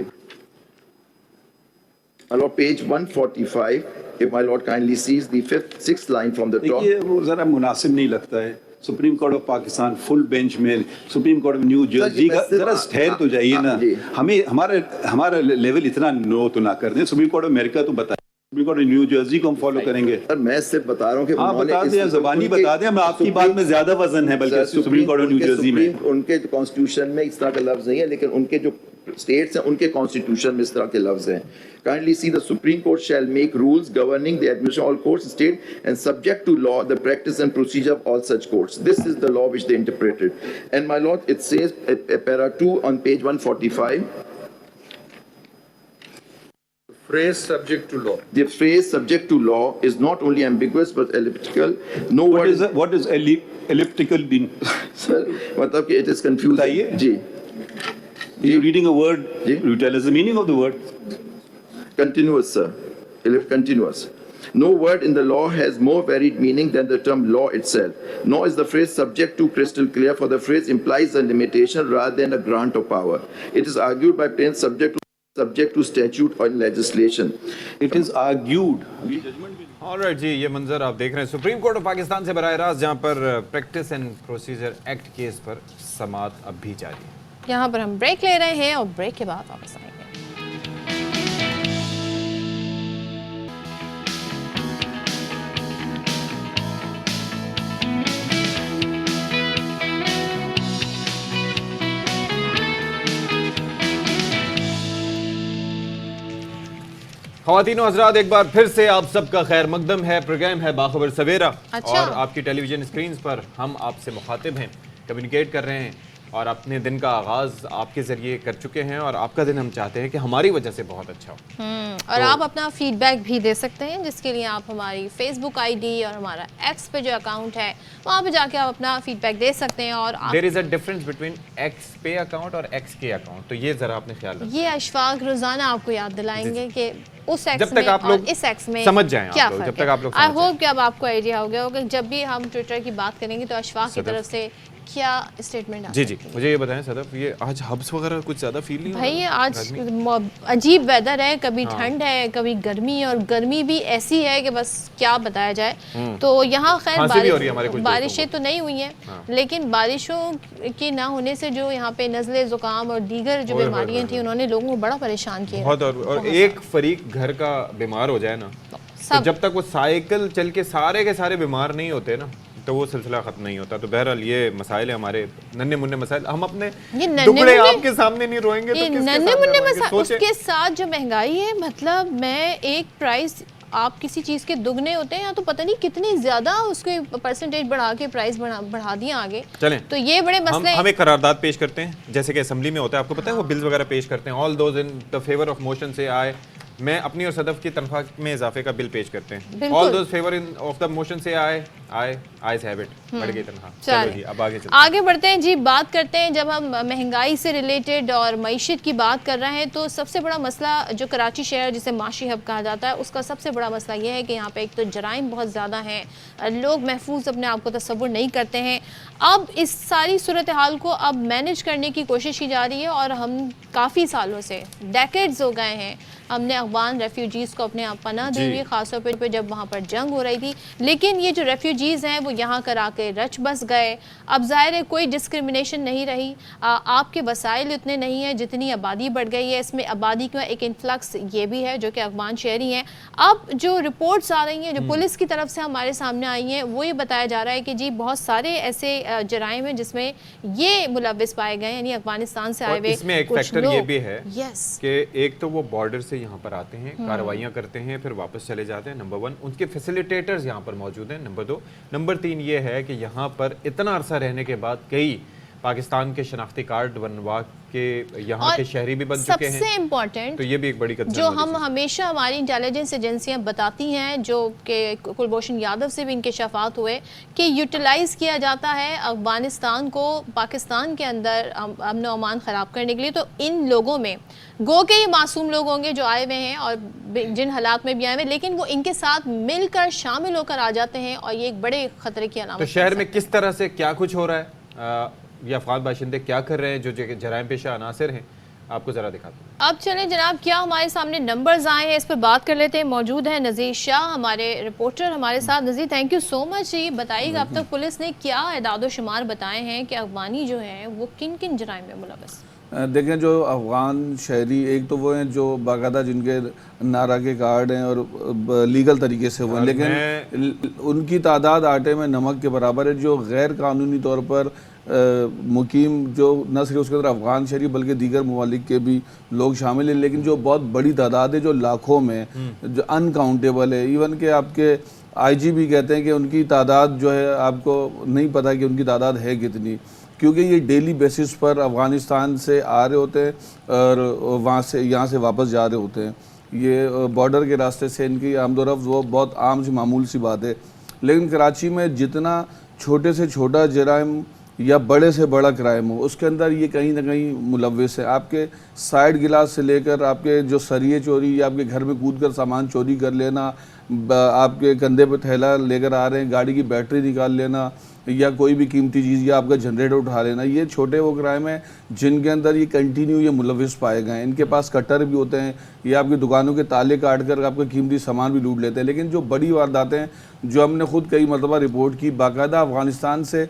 My lord, page 145, if my lord kindly sees the sixth line from the top. देखिए वो जरा मुनासिब नहीं लगता है। Supreme Court of Pakistan full bench में, Supreme Court of New Jersey का जरा ठहर तो जाइए ना। हमें हमारा लेवल इतना लो तो ना कर दें। सुप्रीम कोर्ट ऑफ अमेरिका तो बताए, supreme Court of New Jersey को हम फॉलो करेंगे। सर मैं सिर्फ बता रहा हूँ कि हाँ बता दें, ज़बानी बता दें। हम आपकी बात में ज्यादा वजन है बल्कि supreme Court of New Jersey में। उनके कॉन्स्टिट्यूशन में इस तरह का लफ्ज नहीं है, लेकिन उनके जो स्टेट्स हैं उनके कॉन्स्टिट्यूशन में इस तरह के लफ्ज हैं। Kindly see, the Supreme Court shall make rules governing the administration of all courts in state and subject to law the practice and procedure of all such courts. This is the law which they interpreted. And my lord, it says para 2 on page 145. Phrase subject to law. The phrase subject to law is not only ambiguous but elliptical. No word. What is elliptical mean? Sir, मतलब कि it is confusing. बताइए। जी। You're reading a word. जी। You tell us the meaning of the word. Continuous, sir. Continuous. No word in the law has more varied meaning than the term law itself. Nor is the phrase subject to crystal clear, for the phrase implies a limitation rather than a grant of power. It is argued by plaintiffs subject to statute or legislation. It is argued. Alright जी, ये मंजर आप देख रहे हैं supreme Court of Pakistan से बराह रास्त, जहाँ पर practice and procedure act case पर समाअत अब भी जारी है। यहाँ पर हम ब्रेक ले रहे हैं और ब्रेक के बाद वापस आएंगे। ख़वातीन हज़रात, एक बार फिर से आप सबका खैर मकदम है। प्रोग्राम है बाखबर सवेरा। अच्छा। और आपकी टेलीविजन स्क्रीन पर हम आपसे मुखातिब हैं, कम्युनिकेट कर रहे हैं और अपने दिन का आगाज़ आपके ज़रिए कर चुके हैं, और आपका दिन हम चाहते हैं कि हमारी वजह से बहुत अच्छा हो। और आप अपना फीडबैक भी दे सकते हैं, जिसके लिए आप हमारी फेसबुक आईडी और हमारा एक्स पे जो अकाउंट है वहाँ पे जाके आप अपना फीडबैक दे सकते हैं। और there is a difference between x पे अकाउंट और एक्स के अकाउंट, तो ये ज़रा आपने ख्याल रखना। ये अशफाक रोजाना आपको याद दिलाएंगे कि उस एक्स जब तक में आप लोग और इस एक्स में समझ जाएं, क्या आप लोग, फर्क जब तक आप लोग है। आई समझ होप कि अब आपको आइडिया हो गया होगा। जब भी हम ट्विटर की बात करेंगे तो अशफाक की तरफ से क्या स्टेटमेंट आता है? जी, मुझे ये बताएं सदफ, ये आज हब्स वगैरह कुछ ज़्यादा फील नहीं हो भाई रहा? आज अजीब वेदर है, कभी ठंड है कभी गर्मी, और गर्मी भी ऐसी है कि बस क्या बताया जाए। तो यहाँ खैर बारिशें तो नहीं हुई हैं, लेकिन बारिशों के ना होने से जो यहाँ पे नज़ले ज़ुकाम और दीगर जो बीमारियाँ थी उन्होंने लोगों को बड़ा परेशान किया बहुत। और एक फरीक घर का बीमार हो जाए ना, तो जब तक वो साइकिल चल के सारे बीमार नहीं होते ना, तो वो सिलसिला खत्म नहीं होता। तो बहरहाल ये मसाइल है हमारे, नन्हे मुन्ने मसाइल। हम अपने टुकड़े आपके सामने नहीं रोएंगे तो किसके सामने रोएंगे? उसके साथ जो महंगाई है, मतलब मैं एक प्राइस आप किसी चीज़ के दुगने होते हैं या तो पता नहीं कितनी ज़्यादा उसके परसेंटेज बढ़ा के प्राइस बढ़ा दिया आगे। चलें, तो ये बड़े मसले हम एक करारदाद पेश करते हैं जैसे कि असेंबली में होता है, आपको पता है वो बिल्स वगैरह पेश करते हैं, all those in the favour of motion से आए, मैं अपनी और सदफ की तनख्वाह में इजाफे का बिल पेश करते हैं, all those favour in of the motion से आए आइज हैव इट, बढ़ गई तनख्वाह। चलो जी अब आगे बढ़ते हैं जी। बात करते हैं, जब हम महंगाई से रिलेटेड और मईशत की बात कर रहे हैं तो सबसे बड़ा मसला जो कराची शहर जिसे माशी हब कहा जाता है उसका सबसे बड़ा मसला यह है कि यहाँ पे एक तो जराइम बहुत ज़्यादा हैं, लोग महफूज अपने आप को तसव्वुर नहीं करते हैं। अब इस सारी सूरत हाल को अब मैनेज करने की कोशिश की जा रही है और हम काफ़ी सालों से डेकेड्स हो गए हैं हमने अफगान रेफ्यूजीज़ को अपने आप पनाह दी हुई, ख़ासतौर पर जब वहाँ पर जंग हो रही थी, लेकिन ये जो रेफ्यूजीज़ हैं वो यहाँ कर आके रच बस गए। अब ज़ाहिर है कोई डिस्क्रिमिनेशन नहीं रही, आपके वसाइल उतने नहीं हैं जितनी आबादी बढ़ गई है, इसमें आबादी का एक इन्फ्लक्स ये भी है जो कि अफगान शहरी हैं। अब जो रिपोर्ट्स आ रही हैं जो पुलिस की तरफ से हमारे सामने आई हैं वो ये बताया जा रहा है कि जी बहुत सारे ऐसे जराइम हैं जिसमें ये मुलव्विस पाए गए, यानी अफगानिस्तान से आए हुए। इसमें एक फैक्टर ये भी है यस कि एक तो वो बॉर्डर से यहाँ पर आते हैं, कार्रवाइयाँ करते हैं, फिर वापस चले जाते हैं, नंबर 1, उनके फैसिलिटेटर्स यहाँ पर मौजूद हैं, नंबर 2, नंबर 3 ये है कि यहाँ पर इतना अरसा रहने के बाद कई पाकिस्तान के शनाख्ती कार्ड बनवा के यहाँ के शहरी भी बन चुके हैं। सबसे इम्पोर्टेंट तो ये भी एक बड़ी कंसर्न जो हम हमेशा हमारी इंटेलिजेंस एजेंसियां बताती हैं, जो कि कुलभूषण यादव से भी इंकशाफात हुए कि यूटिलाइज किया जाता है अफगानिस्तान को पाकिस्तान के अंदर अमन व अमान ख़राब करने के लिए। तो इन लोगों में गो के ये मासूम लोग होंगे जो आए हुए हैं और जिन हालात में भी आए हुए, लेकिन वो इनके साथ मिलकर शामिल होकर आ जाते हैं और ये एक बड़े खतरे की अलामत। तो शहर में किस तरह से क्या कुछ हो रहा है, ये अफगान बाशिंदे क्या कर रहे हैं जो जराइम पेशा अनासर हैं, आपको जरा दिखाते हैं। अब चलें जनाब, क्या हमारे सामने नंबर्स आए हैं इस पर बात कर लेते हैं। मौजूद है नज़ीर शाह हमारे रिपोर्टर हमारे साथ। नज़ीर थैंक यू सो मच। ये बताइएगा अब तक पुलिस ने क्या एदाद शुमार बताए हैं कि अफगानी जो हैं वो किन किन जराइम में मुलव्वस? देखें, जो अफगान शहरी एक तो वो हैं जो बाकायदा जिनके नारा के कार्ड हैं और लीगल तरीके से हुए, लेकिन उनकी तादाद आटे में नमक के बराबर है। जो गैर कानूनी तौर पर मुकीम, जो न सिर्फ उसके अंदर अफगान शहरी बल्कि दीगर ममालिक के भी लोग शामिल हैं, लेकिन जो बहुत बड़ी तादाद है जो लाखों में, जो अनकाउंटेबल है। इवन के आपके IG भी कहते हैं कि उनकी तादाद जो है आपको नहीं पता कि उनकी तादाद है कितनी, क्योंकि ये डेली बेसिस पर अफ़गानिस्तान से आ रहे होते हैं और वहाँ से यहाँ से वापस जा रहे होते हैं। ये बॉर्डर के रास्ते से इनकी आमदोरफ्त वो बहुत आम सी मामूल सी बात है। लेकिन कराची में जितना छोटे से छोटा जराइम या बड़े से बड़ा क्राइम हो, उसके अंदर ये कहीं ना कहीं मुलव्विस है। आपके साइड गिलास से लेकर आपके जो सरिये चोरी या आपके घर में कूद कर सामान चोरी कर लेना, आपके कंधे पर थैला लेकर आ रहे हैं, गाड़ी की बैटरी निकाल लेना या कोई भी कीमती चीज़ या आपका जनरेटर उठा लेना, ये छोटे वो क्राइम हैं जिनके अंदर ये कंटिन्यू ये मुलव्विस पाए गए हैं। इनके पास कट्टर भी होते हैं, ये आपकी दुकानों के ताले काट कर आपका कीमती सामान भी लूट लेते हैं। लेकिन जो बड़ी वारदातें हैं जो हमने खुद कई मरतबा रिपोर्ट की, बाकायदा अफ़गानिस्तान से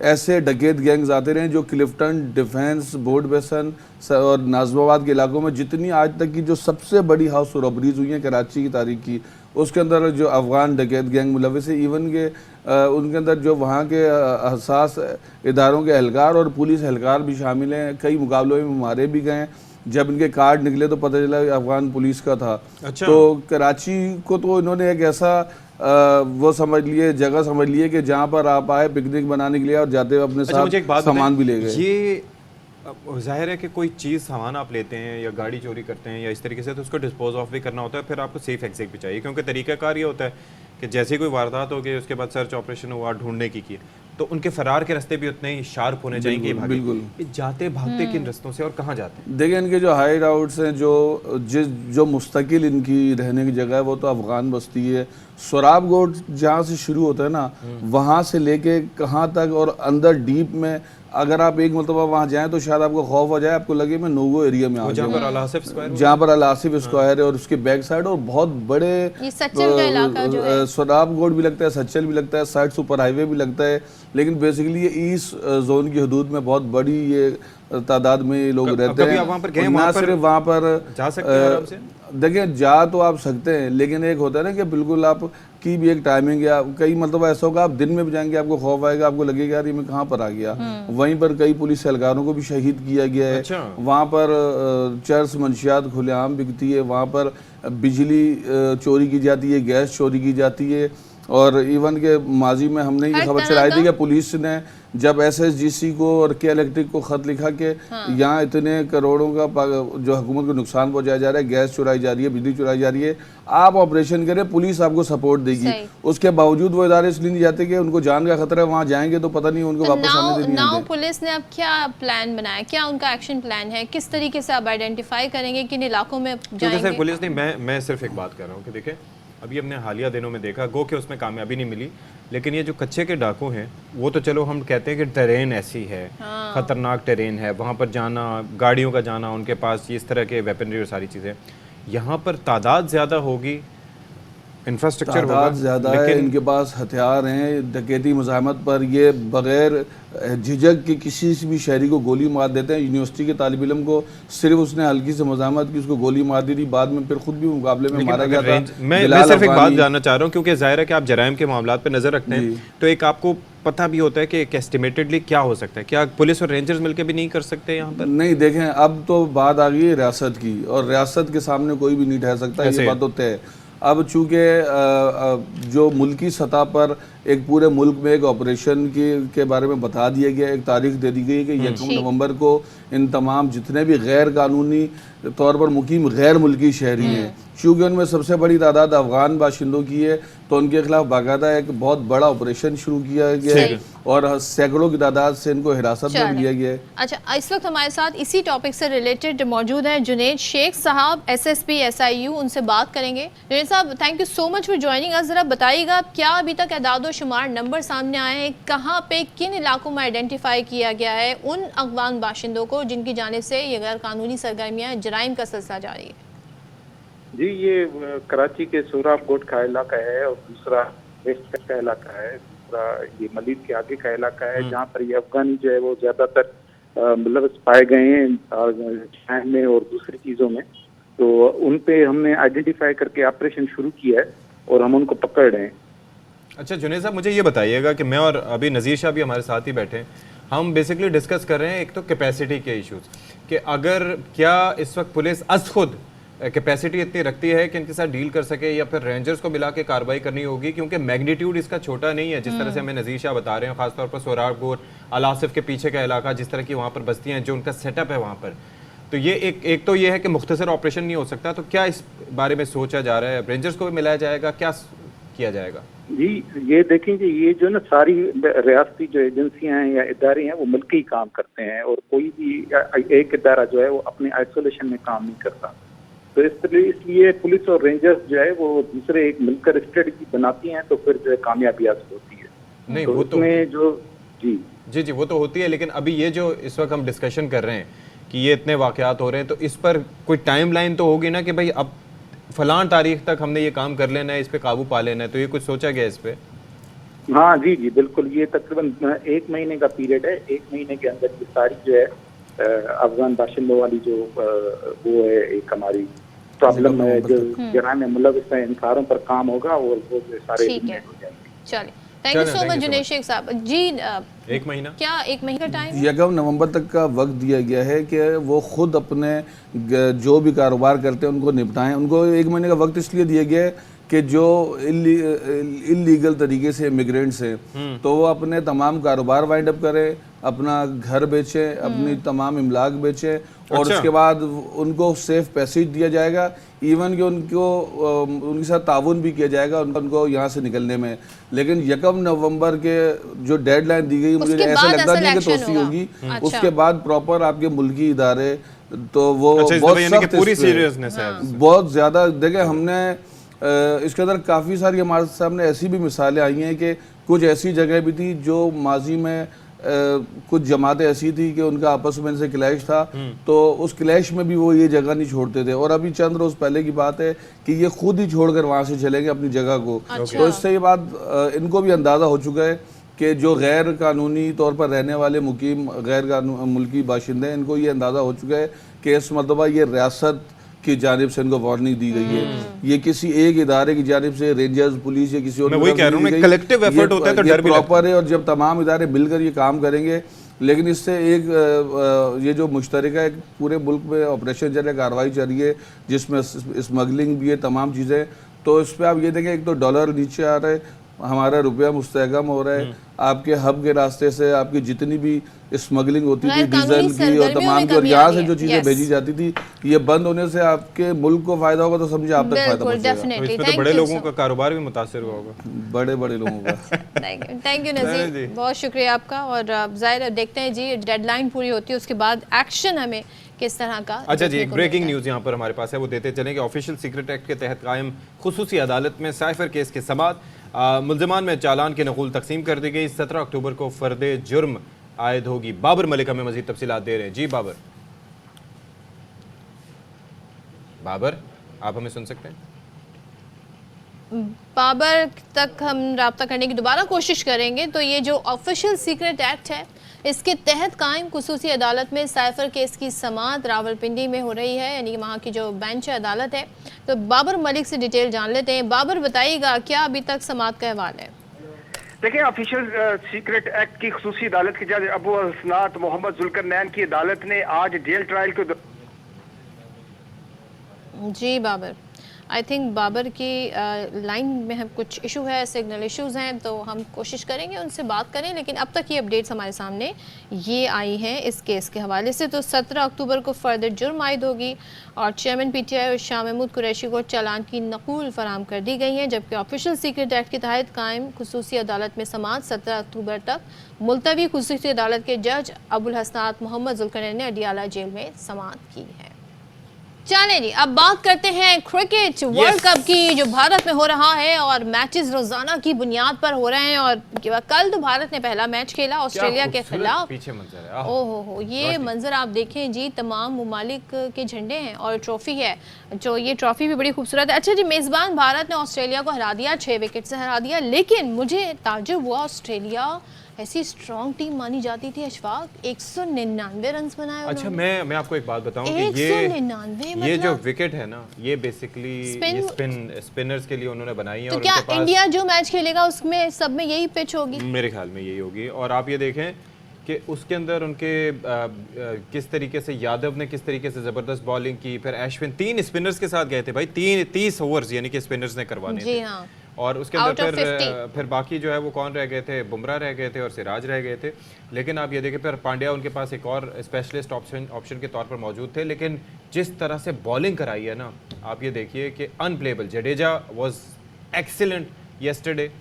ऐसे डकैत गैंग्स आते रहे जो क्लिफ्टन, डिफेंस, बोर्ड बेसन और नाज़िमाबाद के इलाकों में जितनी आज तक की जो सबसे बड़ी हाउस रॉबरीज हुई हैं कराची की तारीख की, उसके अंदर जो अफ़गान डकैत गैंग मुलव्विस है। इवन के उनके अंदर जो वहाँ के हसास इदारों के एहलकार और पुलिस एहलकार भी शामिल हैं। कई मुकाबलों में मारे भी गए। जब इनके कार्ड निकले तो पता चला कि अफ़गान पुलिस का था। अच्छा। तो कराची को तो इन्होंने एक ऐसा वो समझ लिए, जगह समझ लिए कि जहाँ पर आप आए पिकनिक बनाने के लिए और जाते हुए अपने साथ सामान भी ले गए। ये जाहिर है कि कोई चीज़ सामान आप लेते हैं या गाड़ी चोरी करते हैं या इस तरीके से, तो उसको डिस्पोज ऑफ भी करना होता है, फिर आपको सेफ एग्जिट भी चाहिए, क्योंकि तरीक़ाकार ये होता है कि जैसे कोई वारदात हो गई उसके बाद सर्च ऑपरेशन हुआ ढूंढने की तो उनके फरार के रास्ते भी उतने ही शार्प होने चाहिए कि बिल्कुल। ये जाते भागते किन रस्तों से और कहाँ जाते हैं? देखिए, इनके जो हाइड आउट्स हैं, जो मुस्तकिल इनकी रहने की जगह है वो तो अफ़गान बस्ती है। सोराब गोट जहाँ से शुरू होता है ना, वहाँ से लेके कहाँ तक और अंदर डीप में अगर आप एक मरतबा वहाँ जाएं तो शायद आपको खौफ हो जाए, आपको लगे मैं नोगो एरिया में आ जाऊँ, जहाँ पर अल आसिफ स्क्वायर है और उसके बैक साइड और बहुत बड़े सोराब गोट भी लगता है, सच्चल भी लगता है, साइड सुपर हाईवे भी लगता है। लेकिन बेसिकली ये ईस्ट जोन की हदूद में बहुत बड़ी ये तादाद में ये लोग रहते कभी हैं। आप वहाँ पर गए? और ना वहाँ पर सिर्फ वहाँ पर जा सकते हैं आराम से? देखिए जा तो आप सकते हैं, लेकिन एक होता है ना कि बिल्कुल आप की भी एक टाइमिंग या कई मतलब ऐसा होगा आप दिन में भी जाएंगे आपको खौफ आएगा, आपको लगेगा यार ये मैं कहाँ पर आ गया। वहीं पर कई पुलिस एहलकारों को भी शहीद किया गया है। अच्छा। वहाँ पर चर्स मंशियात खुलेआम बिकती है, वहाँ पर बिजली चोरी की जाती है, गैस चोरी की जाती है। और इवन के माजी में हमने ये खबर चलाई थी कि पुलिस ने जब एसएसजीसी को और के इलेक्ट्रिक को खत लिखा कि यहाँ इतने करोड़ों का जो हुकूमत को नुकसान पहुंचाया जा रहा है, गैस चुराई जा रही है, बिजली चुराई जा रही है, आप ऑपरेशन करें, पुलिस आपको सपोर्ट देगी। उसके बावजूद वो इदारे इसलिए नहीं जाते कि उनको जान का खतरा है, वहाँ जाएंगे तो पता नहीं उनको वापस आने देंगे। नाउ पुलिस ने अब क्या प्लान बनाया, क्या उनका एक्शन प्लान है, किस तरीके से आप आइडेंटिफाई करेंगे किन इलाकों में जाएंगे? पुलिस ने मैं सिर्फ एक बात कर रहा हूँ कि देखिए अभी हमने हालिया दिनों में देखा गो के उसमें कामयाबी नहीं मिली, लेकिन ये जो कच्चे के डाकू हैं वो तो चलो हम कहते हैं कि टेरेन ऐसी है, खतरनाक टेरेन है, वहाँ पर जाना, गाड़ियों का जाना, उनके पास इस तरह के वेपनरी और सारी चीज़ें, यहाँ पर तादाद ज़्यादा होगी, इंफ्रास्ट्रक्चर होगा ज़्यादा है, इनके पास हथियार हैं, डकैती मुज़ाहमत पर ये बगैर झिझक के किसी भी शहरी को गोली मार देते हैं। यूनिवर्सिटी के तालिब इल्म को सिर्फ उसने हल्की से मुज़ाहमत की, उसको गोली मार दी थी, बाद में फिर खुद भी मुकाबले में मारा गया था। मैं सिर्फ एक बात जानना चाह रहा हूँ, क्योंकि जाहिर है कि आप जराइम के मामलात पर नज़र रखते हैं, तो एक आपको पता भी होता है कि एक एस्टिमेटेडली क्या हो सकता है, क्या पुलिस और रेंजर्स मिलकर भी नहीं कर सकते यहाँ पर? नहीं, देखें अब तो बात आ गई है रियासत की, और रियासत के सामने कोई भी नहीं ठहर सकता, ये बात तो तय है। अब चूँकि जो मुल्की सतह पर एक पूरे मुल्क में एक ऑपरेशन के बारे में बता दिया गया, एक तारीख दे दी गई कि 1 नवंबर को इन तमाम जितने भी गैर कानूनी तौर पर मुकीम गैर मुल्की शहरी हैं, चूँकि उनमें सबसे बड़ी तादाद अफगान बाशिंदों की है, तो उनके खिलाफ बाकायदा एक बहुत बड़ा ऑपरेशन शुरू किया गया है और सैकड़ों की तादाद से इनको हिरासत में लिया गया है। अच्छा, इस वक्त हमारे साथ इसी टॉपिक से रिलेटेड मौजूद हैं जुनैद शेख साहब, SSP SIU, उनसे बात करेंगे। जुनैद साहब, thank you so much for joining us. जरा बताइएगा क्या अभी तक एदाद शुमार नंबर सामने आए हैं, कहाँ पे किन इलाकों में आइडेंटिफाई किया गया है उन अफगान बाशिंदों को जिनकी जानिब से ये गैर कानूनी सरगर्मियाँ जराइम का सिलसिला जारी है? जी, ये कराची के सोहराबकोट का इलाका है और दूसरा वेस्ट का इलाका है, दूसरा ये मलीद के आगे का इलाका है, जहाँ पर ये अफगानी जो है वो ज्यादातर मुलव्वस पाए गए हैं और में और दूसरी चीजों में, तो उन पे हमने आइडेंटिफाई करके ऑपरेशन शुरू किया है और हम उनको पकड़ रहे हैं। अच्छा जुनैद साहब, मुझे ये बताइएगा कि मैं और अभी नज़ीर शाह भी हमारे साथ ही बैठे हैं, हम बेसिकली डिस्कस कर रहे हैं एक तो कैपेसिटी के इश्यूज कि अगर क्या इस वक्त पुलिस अज खुद कैपेसिटी इतनी रखती है कि इनके साथ डील कर सके, या फिर रेंजर्स को मिला के कार्रवाई करनी होगी, क्योंकि मैग्नीट्यूड इसका छोटा नहीं है जिस तरह से हमें नज़ीर शाह बता रहे हैं, खासतौर पर सोहराबकोट, अल-आसिफ के पीछे का इलाका, जिस तरह की वहाँ पर बस्तियाँ हैं, जो उनका सेटअप है वहाँ पर, तो ये एक तो ये है कि मुख्तसर ऑपरेशन नहीं हो सकता, तो क्या इस बारे में सोचा जा रहा है, रेंजर्स को भी मिलाया जाएगा, क्या किया जाएगा? जी, ये देखेंगे, ये जो ना सारी रियासती जो एजेंसियां हैं या इदारे हैं वो मिलकर ही काम करते हैं और कोई भी एक इदारा जो है वो अपने आइसोलेशन में काम नहीं करता, तो इसलिए पुलिस और रेंजर्स जो है वो दूसरे एक मिलकर स्ट्रेटजी बनाती हैं, तो फिर जो है कामयाबी हासिल होती है। नहीं तो वो तो जो जी वो तो होती है, लेकिन अभी ये जो इस वक्त हम डिस्कशन कर रहे हैं कि ये इतने वाकयात हो रहे हैं, तो इस पर कोई टाइम लाइन तो होगी ना कि भाई अब फलां तारीख तक हमने ये काम कर लेना है, इस पे काबू पा लेना है, तो ये कुछ सोचा गया इस पे? हाँ जी बिल्कुल, ये तकरीबन 1 महीने का पीरियड है, 1 महीने के अंदर ये सारी जो है अफगान बाशिंदों वाली जो वो है एक हमारी प्रॉब्लम है, जो जराइम में मुलव्वस है, इन सारों पर काम होगा और वो सारे चलिए, thank you so much Junaid Shaikh sahab ji. 1 महीना क्या 1 महीने का टाइम? 1 नवंबर तक का वक्त दिया गया है कि वो खुद अपने जो भी कारोबार करते हैं उनको निपटाएं। उनको 1 महीने का वक्त इसलिए दिया गया है कि जो इलीगल तरीके से इमिग्रेंट्स हैं तो वो अपने तमाम कारोबार वाइंड अप करें, अपना घर बेचें, अपनी तमाम इमलाक बेचें, और उसके बाद उनको सेफ पैसेज दिया जाएगा, इवन कि उनके साथ ताउन भी किया जाएगा उनको यहाँ से निकलने में। लेकिन 1 नवंबर के जो डेडलाइन दी गई, मुझे ऐसा लगता नहीं है कि तोसी होगी। उसके बाद प्रॉपर आपके मुल्की इदारे तो वो बहुत सख्त, पूरी सीरियसनेस है, बहुत ज़्यादा। देखें, हमने इसके अंदर काफ़ी सारी हमारे सामने ऐसी भी मिसालें आई हैं कि कुछ ऐसी जगह भी थी जो माजी में कुछ जमातें ऐसी थी कि उनका आपस में से क्लैश था, तो उस क्लैश में भी वो ये जगह नहीं छोड़ते थे, और अभी चंद रोज़ पहले की बात है कि ये खुद ही छोड़कर वहाँ से चलेंगे अपनी जगह को। तो इससे ये बात इनको भी अंदाज़ा हो चुका है कि जो गैर कानूनी तौर पर रहने वाले मुकीम गैर मुल्की बाशिंदे हैं, इनको ये अंदाज़ा हो चुका है कि इस मरतबा ये रियासत की जानिब से इनको वार्निंग दी गई है। ये किसी एक इदारे की जानिब से, रेंजर्स, पुलिस या किसी और, मैं वही कह रहा हूं, कलेक्टिव एफर्ट होता है तो डर भी प्रॉपर है। और जब तमाम इदारे मिलकर ये काम करेंगे, लेकिन इससे एक ये जो मुश्तरका एक पूरे मुल्क में ऑपरेशन चल रहा है, कार्रवाई चल रही है, जिसमें स्मगलिंग भी है, तमाम चीज़ें, तो इस पर आप ये देखें, एक तो डॉलर नीचे आ रहा है, हमारा रुपया मुस्तहकम हो रहा है, आपके हब के रास्ते से आपकी जितनी भी स्मगलिंग होती थी डीजल की और तमाम की, और यहाँ से जो चीज़ें भेजी जाती थी, ये बंद होने से आपके मुल्क को फायदा होगा, तो समझे आप तक फायदा पहुंचेगा। तो इसमें तो बड़े लोगों का कारोबार भी मुतासिर हुआ होगा, बड़े बड़े लोगों का। थैंक यू नज़ीर, बहुत शुक्रिया आपका। और ज़ाहिर देखते हैं जी, डेडलाइन पूरी होती है, उसके बाद एक्शन हमें किस तरह का। अच्छा जी, एक ब्रेकिंग न्यूज़ यहाँ पर हमारे पास है, वो देते चलेंगे। ऑफिशियल सीक्रेट एक्ट के तहत कायम खुसूसी अदालत में साइफर केस के समात मुल्ज़मान में चालान की नकूल तकसीम कर दी गई। 17 अक्टूबर को फर्दे जुर्म आयद होगी। बाबर मलिक हमें मज़ीद तफसीलात दे रहे हैं। जी बाबर, आप हमें सुन सकते हैं? बाबर तक हम रब्ता करने की दोबारा कोशिश करेंगे। तो ये जो ऑफिशियल सीक्रेट एक्ट है, इसके तहत कायम खुसूसी अदालत में साइफर केस की समाअत रावलपिंडी में हो रही है, यानी वहाँ की जो बेंच अदालत है। तो बाबर मलिक से डिटेल जान लेते हैं। बाबर, बताइएगा क्या अभी तक समाअत का अहवाल है? देखिए, ऑफिशियल सीक्रेट एक्ट की खुसूसी अदालत के जज अबू हसनात मोहम्मद जुल्करनैन की अदालत ने आज जेल ट्रायल को जी बाबर, आई थिंक बाबर की लाइन में हम कुछ इशू है, सिग्नल इश्यूज हैं, तो हम कोशिश करेंगे उनसे बात करें। लेकिन अब तक ये अपडेट्स हमारे सामने ये आई हैं इस केस के हवाले से। तो 17 अक्टूबर को फर्दर जुर्म आयद होगी और चेयरमैन PTI और शाह महमूद कुरैशी को चालान की नकूल फराम कर दी गई है, जबकि ऑफिशियल सीक्रेट एक्ट के तहत कायम खुसूसी अदालत में समाअत 17 अक्टूबर तक मुलतवी। खुसूसी अदालत के जज अबुल हसनात मोहम्मद जुल्करनैन ने अडियाला जेल में समाअत की है। चले जी, अब बात करते हैं क्रिकेट वर्ल्ड कप की, जो भारत में हो रहा है और मैचेस रोजाना की बुनियाद पर हो रहे हैं। और कल तो भारत ने पहला मैच खेला ऑस्ट्रेलिया के खिलाफ। पीछे मंजर है, ओहो, ये मंजर आप देखें जी, तमाम मुमालिक के झंडे हैं और ट्रॉफी है, जो ये ट्रॉफी भी बड़ी खूबसूरत है। अच्छा जी, मेजबान भारत ने ऑस्ट्रेलिया को हरा दिया, 6 विकेट से हरा दिया। लेकिन मुझे ताज्जुब हुआ, ऑस्ट्रेलिया ऐसी स्ट्रॉन्ग टीम मानी जाती थी अशफाक, 199 रन बनाए। अच्छा, मैं आपको एक बात बताऊं कि 199 ये जो विकेट है ना, ये बेसिकली स्पिनर्स के लिए उन्होंने बनाई है। तो और क्या इंडिया जो मैच खेलेगा उसमें सब में यही पिच होगी? मेरे ख्याल में यही होगी। और आप ये देखें कि उसके अंदर उनके किस तरीके से यादव ने किस तरीके से जबरदस्त बॉलिंग की, फिर अश्विन 3 स्पिनर्स के साथ गए थे भाई, 30 ओवर्स यानी कि स्पिनर्स ने करवाने थे। हाँ। और उसके अंदर फिर बाकी जो है वो कौन रह गए थे, बुमराह रह गए थे और सिराज रह गए थे। लेकिन आप ये देखें, फिर पांड्या उनके पास एक और स्पेशलिस्ट ऑप्शन के तौर पर मौजूद थे। लेकिन जिस तरह से बॉलिंग कराई है ना, आप ये देखिए कि unplayable. Jadeja was excellent yesterday.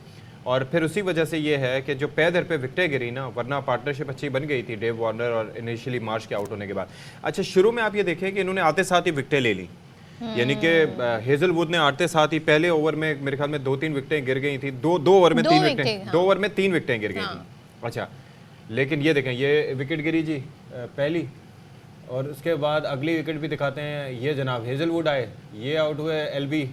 और फिर उसी वजह से ये है कि जो पैदर पे विकेटें गिरी ना, वरना पार्टनरशिप अच्छी बन गई थी डेव वार्नर और इनिशियली मार्श के आउट होने के बाद। अच्छा, शुरू में आप ये देखें कि इन्होंने आते साथ ही विकेटें ले ली, यानी कि हेजलवुड ने आते साथ ही पहले ओवर में मेरे ख्याल में 2-3 विकेटें गिर गई थी। दो ओवर में 3 विकेटें, 2 ओवर में 3 विकेटें गिर गई थी। अच्छा, लेकिन ये देखें, ये विकेट गिरी जी पहली, और उसके बाद अगली विकेट भी दिखाते हैं। ये जनाब हेजलवुड आए, ये आउट हुए LB,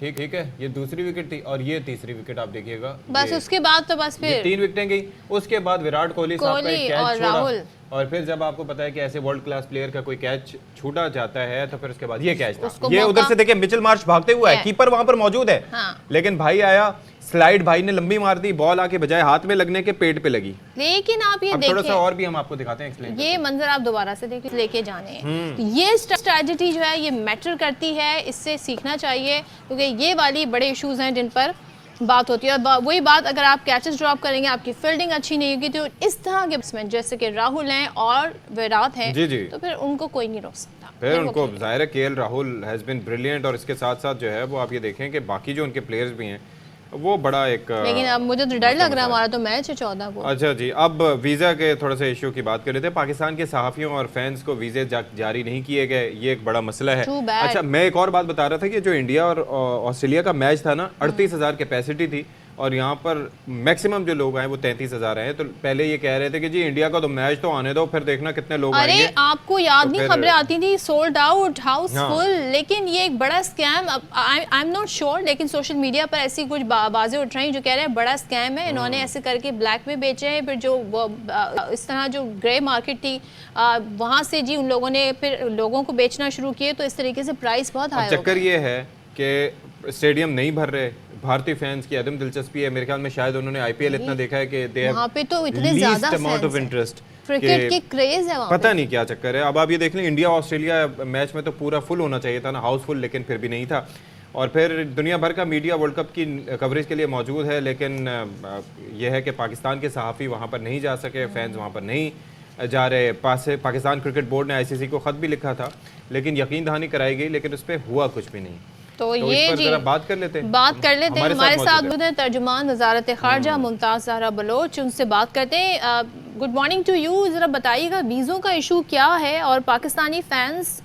ठीक है, ये दूसरी विकेट थी और ये तीसरी विकेट आप देखिएगा। बस उसके बाद तो बस फिर 3 विकेटें गई। उसके बाद विराट कोहली साहब का एक कैच छोड़ा, और फिर जब आपको पता है कि ऐसे वर्ल्ड क्लास प्लेयर का कोई कैच छूटा जाता है, तो फिर उसके बाद ये कैच था। ये उधर से देखिए मिचेल मार्श भागते हुए है, कीपर वहां पर मौजूद है। हाँ। लेकिन भाई आया, स्लाइड भाई ने लंबी मार दी, बॉल आके बजाय हाथ में लगने के पेट पे लगी। लेकिन आप ये थोड़ा सा और भी हम आपको दिखाते हैं, एक्सप्लेन। ये मंजर आप दोबारा से देख लेके जाने हैं। तो ये स्ट्रैटेजी जो है ये मैटर करती है, इससे सीखना चाहिए, क्योंकि ये वाली बड़े इश्यूज हैं जिन पर बात होती है। और वही बात, अगर आप कैचेस ड्रॉप करेंगे, आपकी फील्डिंग अच्छी नहीं होगी, तो इस तरह के बैट्समैन जैसे कि राहुल हैं और विराट हैं, तो फिर उनको कोई नहीं रोक सकता। फिर उनको जाहिर है KL Rahul has been brilliant, और इसके साथ साथ जो है वो आप ये देखें कि बाकी जो उनके प्लेयर्स भी हैं वो बड़ा एक, लेकिन अब मुझे तो डर लग रहा है, हमारा तो मैच है 14 को। अच्छा जी, अब वीज़ा के थोड़ा सा इशू की बात कर रहे थे। पाकिस्तान के सहाफ़ियों और फैंस को वीज़े जारी नहीं किए गए, ये एक बड़ा मसला है। अच्छा, मैं एक और बात बता रहा था कि जो इंडिया और ऑस्ट्रेलिया का मैच था ना, 38,000 कैपेसिटी थी और यहाँ पर मैक्सिमम जो लोग आए वो 33,000 हैं। तो पहले ये कह रहे थे कि जी इंडिया का तो मैच तो आने दो, फिर देखना कितने लोग आएंगे। अरे आपको याद तो नहीं फिर- खबरें आती थी सोल्ड आउट, हाउस हाँ। फुल, लेकिन ये एक बड़ा scam. I am not sure, लेकिन सोशल मीडिया पर ऐसी कुछ बाजें उठ रही जो कह रहे हैं बड़ा स्कैम है, इन्होंने ऐसे करके ब्लैक में बेचे हैं, फिर जो इस तरह जो ग्रे मार्केट थी वहाँ से जी उन लोगों ने फिर लोगों को बेचना शुरू किए, तो इस तरीके से प्राइस बहुत हाई हो चक्कर ये है कि स्टेडियम नहीं भर रहे, भारतीय फैंस की अदम दिलचस्पी है। मेरे ख्याल में शायद उन्होंने आईपीएल इतना देखा है कि दे वहाँ पे तो इतने ज्यादा अमाउंट ऑफ fans हैं। इंटरेस्ट, क्रिकेट की क्रेज है वहाँ पता नहीं क्या चक्कर है। अब आप ये देख लें, इंडिया ऑस्ट्रेलिया मैच में तो पूरा फुल होना चाहिए था ना, हाउसफुल, लेकिन फिर भी नहीं था। और फिर दुनिया भर का मीडिया वर्ल्ड कप की कवरेज के लिए मौजूद है, लेकिन यह है कि पाकिस्तान के सहाफ़ी वहाँ पर नहीं जा सके, फैंस वहाँ पर नहीं जा रहे। पाकिस्तान क्रिकेट बोर्ड ने आईसीसी को ख़त भी लिखा था, लेकिन यकीन दहानी कराई गई, लेकिन उस पर हुआ कुछ भी नहीं। तो इस ये पर जी जरा बात कर लेते हैं, बात कर लेते हैं। हमारे साथ मौजूद मौजूद हैं तर्जुमान वजारत खारजा मुमताज़ ज़हरा बलोच, उनसे बात करते हैं। Good morning to you. ज़रा बताइएगा वीज़ों का इशू क्या है, और पाकिस्तानी फैंस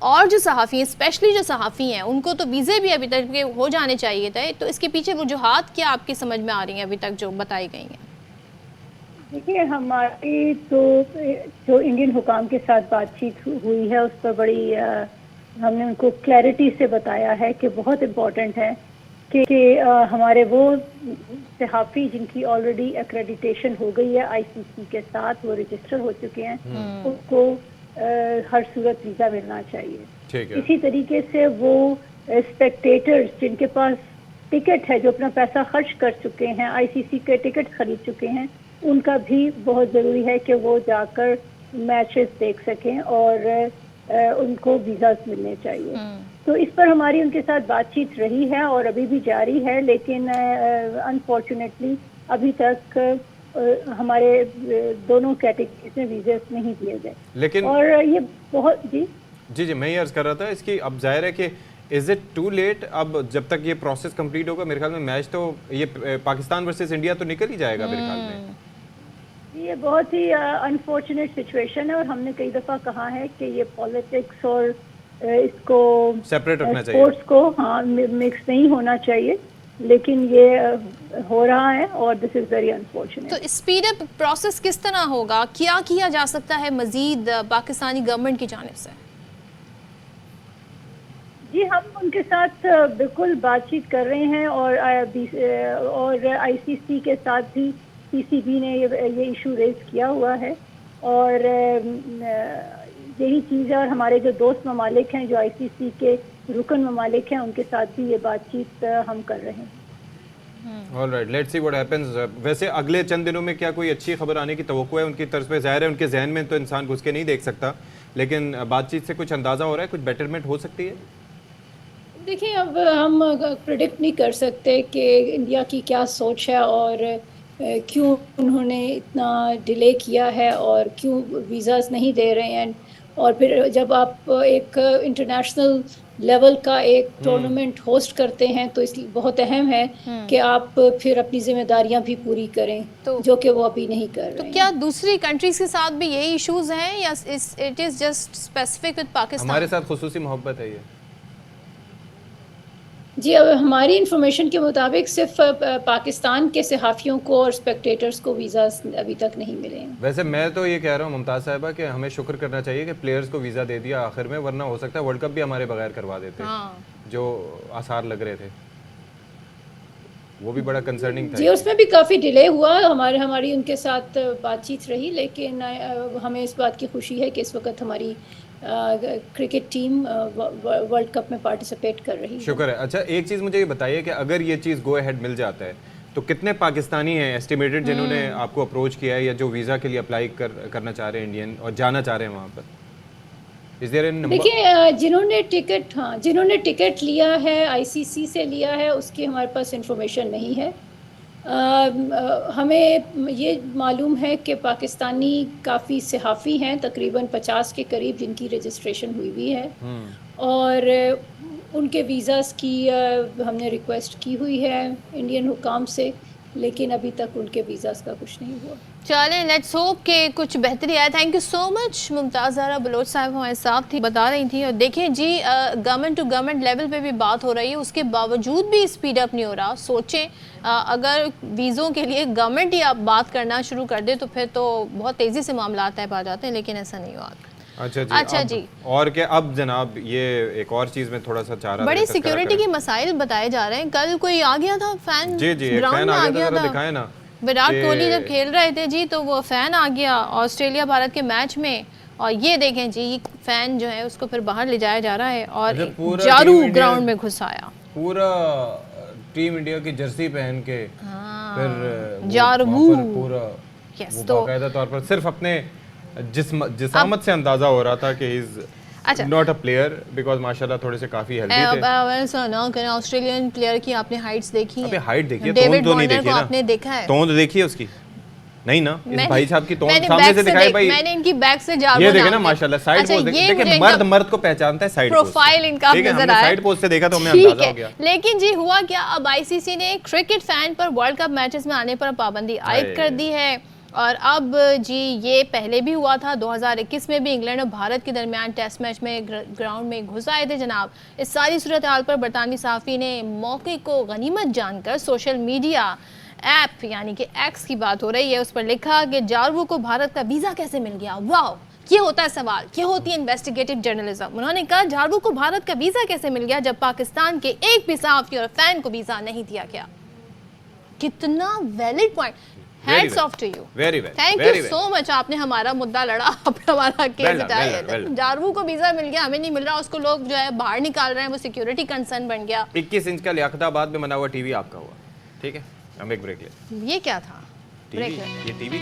और जो सहाफ़ी हैं, स्पेशली जो सहाफ़ी हैं, उनको तो वीज़े भी अभी तक के हो जाने चाहिए थे, तो इसके पीछे वजूहात क्या आपकी समझ में आ रही हैं अभी तक जो बताई गई हैं? देखिए, हमारी तो जो इंडियन हुकाम के साथ बातचीत हुई है उस पर बड़ी हमने उनको क्लैरिटी से बताया है कि बहुत इम्पोर्टेंट है कि हमारे वो सहाफ़ी जिनकी ऑलरेडी एक्रेडिटेशन हो गई है आईसीसी के साथ, वो रजिस्टर हो चुके हैं, उनको हर सूरत वीज़ा मिलना चाहिए। ठीक है। इसी तरीके से वो स्पेक्टेटर्स जिनके पास टिकट है, जो अपना पैसा खर्च कर चुके हैं, आईसीसी के टिकट खरीद चुके हैं, उनका भी बहुत ज़रूरी है कि वो जाकर मैचेस देख सकें और उनको वीज़ास मिलने चाहिए। तो इस पर हमारी उनके साथ बातचीत रही है और अभी भी जारी है, लेकिन अनफॉर्चुनेटली अभी तक हमारे दोनों कैटेगरीज में वीज़े नहीं दिए गए। लेकिन और ये बहुत जी मैं ये अर्ज कर रहा था इसकी, अब जाहिर है कि इज इट टू लेट? अब जब तक ये प्रोसेस कंप्लीट होगा, मेरे ख्याल में मैच तो ये पाकिस्तान वर्सेस इंडिया तो निकल ही जाएगा मेरे ख्याल में। ये बहुत ही अनफॉर्चुनेट सिचुएशन है, और हमने कई दफ़ा कहा है कि ये पॉलिटिक्स और इसको सेपरेट रखना चाहिए, स्पोर्ट्स को मिक्स नहीं होना चाहिए, लेकिन ये हो रहा है और दिस इज़ वेरी अनफॉर्चुनेट। तो स्पीड अप प्रोसेस किस तरह होगा, क्या किया जा सकता है मजीद पाकिस्तानी गवर्नमेंट की जानिब से? जी, हम उनके साथ बिल्कुल बातचीत कर रहे हैं, और आईसीसी के साथ भी पीसीबी ने ये इशू रेज किया हुआ है, और यही चीज़ है। और हमारे जो दोस्त ममालिक हैं, जो आईसीसी के रुकन ममालिक हैं, उनके साथ भी ये बातचीत हम कर रहे हैं। Alright, let's see what happens. वैसे अगले चंद दिनों में क्या कोई अच्छी खबर आने की तवक्को है उनकी तरफ पे? ज़ाहिर है उनके जहन में तो इंसान घुस के नहीं देख सकता, लेकिन बातचीत से कुछ अंदाज़ा हो रहा है, कुछ बेटरमेंट हो सकती है? देखिए, अब हम प्रेडिक्ट नहीं कर सकते कि इंडिया की क्या सोच है और क्यों उन्होंने इतना डिले किया है और क्यों वीज़ास नहीं दे रहे हैं। और फिर जब आप एक इंटरनेशनल लेवल का एक टूर्नामेंट होस्ट करते हैं, तो इसलिए बहुत अहम है कि आप फिर अपनी जिम्मेदारियां भी पूरी करें, जो कि वो अभी नहीं कर रहे हैं। तो क्या दूसरी कंट्रीज के साथ भी यही इश्यूज हैं, या it is just specific with Pakistan? हमारे साथ खुसूसी मोहब्बत है ये। जी, अब हमारी इंफॉर्मेशन के मुताबिक सिर्फ पाकिस्तान के सहाफ़ियों को और स्पेक्टेटर्स को वीज़ा अभी तक नहीं मिले हैं। वैसे मैं तो ये कह रहा हूँ मुमताज़ साहिबा कि हमें शुक्र करना चाहिए कि प्लेयर्स को वीज़ा दे दिया आखिर में, वरना हो सकता है वर्ल्ड कप भी हमारे बगैर करवा देते। जो आसार लग रहे थे वो भी बड़ा कंसर्निंग था। जी, उसमें भी काफ़ी डिले हुआ। हमारी उनके साथ बातचीत रही, लेकिन हमें इस बात की खुशी है कि इस वक्त हमारी क्रिकेट टीम वर्ल्ड कप में पार्टिसिपेट कर रही है। शुक्र है। अच्छा, एक चीज़ मुझे ये बताइए कि अगर ये चीज़ गो अहेड मिल जाता है तो कितने पाकिस्तानी हैं एस्टिमेटेड जिन्होंने आपको अप्रोच किया है या जो वीज़ा के लिए अप्लाई करना चाह रहे हैं इंडियन और जाना चाह रहे हैं वहाँ पर? देखिए, जिन्होंने टिकट लिया है आईसीसी से लिया है, उसकी हमारे पास इंफॉर्मेशन नहीं है। हमें ये मालूम है कि पाकिस्तानी काफ़ी सहाफ़ी हैं, तकरीबन 50 के करीब, जिनकी रजिस्ट्रेशन हुई हुई है, और उनके वीज़ास की हमने रिक्वेस्ट की हुई है इंडियन हुकाम से, लेकिन अभी तक उनके वीज़ास का कुछ नहीं हुआ। चलें, लेट्स होप कि कुछ बेहतरी आए। Thank you so much. Mumtaz Zahra Baloch sahab हमारे साथ थी, बता रही थी। और देखें जी, गवर्नमेंट टू गवर्नमेंट लेवल पे भी बात हो रही है, उसके बावजूद भी स्पीड अप नहीं हो रहा। सोचें, अगर वीज़ों के लिए गवर्नमेंट ही आप बात करना शुरू कर दे तो फिर तो बहुत तेज़ी से मामला तय पा जाते हैं, लेकिन ऐसा नहीं हुआ। अच्छा जी। और क्या अब जनाब, ये एक और चीज़ में थोड़ा सा चाह रहा था, बड़े सिक्योरिटी के मसाइल बताए जा रहे हैं। कल कोई आ गया था फैन, जी जी, एक फैन आ गया था, दिखाए ना, विराट कोहली जब खेल रहे थे जी, तो वो फैन आ गया ऑस्ट्रेलिया भारत के मैच में, और ये देखें जी, फैन जो है उसको फिर बाहर ले जाया जा रहा है और जारू ग्राउंड में घुस आया, पूरा टीम इंडिया की जर्सी पहन के, फिर जारू पूरा बाकायदा तौर पर सिर्फ अपने जिसामत से अंदाजा हो रहा था कि he is not a player, because माशाल्लाह थोड़े से काफी हेल्दी थे। ऑस्ट्रेलियन प्लेयर की आपने हाइट्स देखी है? हाइट देखी है, डेविड तो नहीं वॉर्नर देखी को ना, आपने देखा है? तोंद देखी है उसकी? नहीं ना, इस भाई साहब की तोंद सामने से दिखाई भाई, मैंने इनकी बैक से जारू ये देखे ना माशाल्लाह, साइड पोज देखिए, मर्द को पहचानता है साइड पोज, प्रोफाइल इनका नजर आया, साइड पोज से देखा तो हमें अंदाजा हो गया। लेकिन जी हुआ क्या, अब आईसीसी ने क्रिकेट फैन पर वर्ल्ड कप मैचेस में आने पर पाबंदी आयद कर दी है। और अब जी ये पहले भी हुआ था, 2021 में भी इंग्लैंड और भारत के दरमियान टेस्ट मैच में ग्राउंड में घुस आए थे जनाब। इस सारी सूरत हाल पर बरतानवी सहाफ़ी ने मौके को गनीमत जानकर सोशल मीडिया ऐप यानी कि एक्स की बात हो रही है, उस पर लिखा कि जारवू को भारत का वीज़ा कैसे मिल गया। वाह, ये होता है सवाल, ये होती है इन्वेस्टिगेटिव जर्नलिज्म। उन्होंने कहा जारवू को भारत का वीज़ा कैसे मिल गया जब पाकिस्तान के एक भी सहाफ़ी और फैन को वीज़ा नहीं दिया गया। कितना valid point, hats off to you, very well, thank you so much. आपने हमारा मुद्दा लड़ा, हमारा केस उठाया। जारवू को वीजा मिल गया, हमें नहीं मिल रहा, उसको लोग जो है बाहर निकाल रहे हैं, वो सिक्योरिटी कंसर्न बन गया। 21 इंच का लियाकताबाद में बना हुआ टीवी आपका हुआ, ठीक है? हम एक ब्रेक ले। ये क्या था? ब्रेक ले। ये TV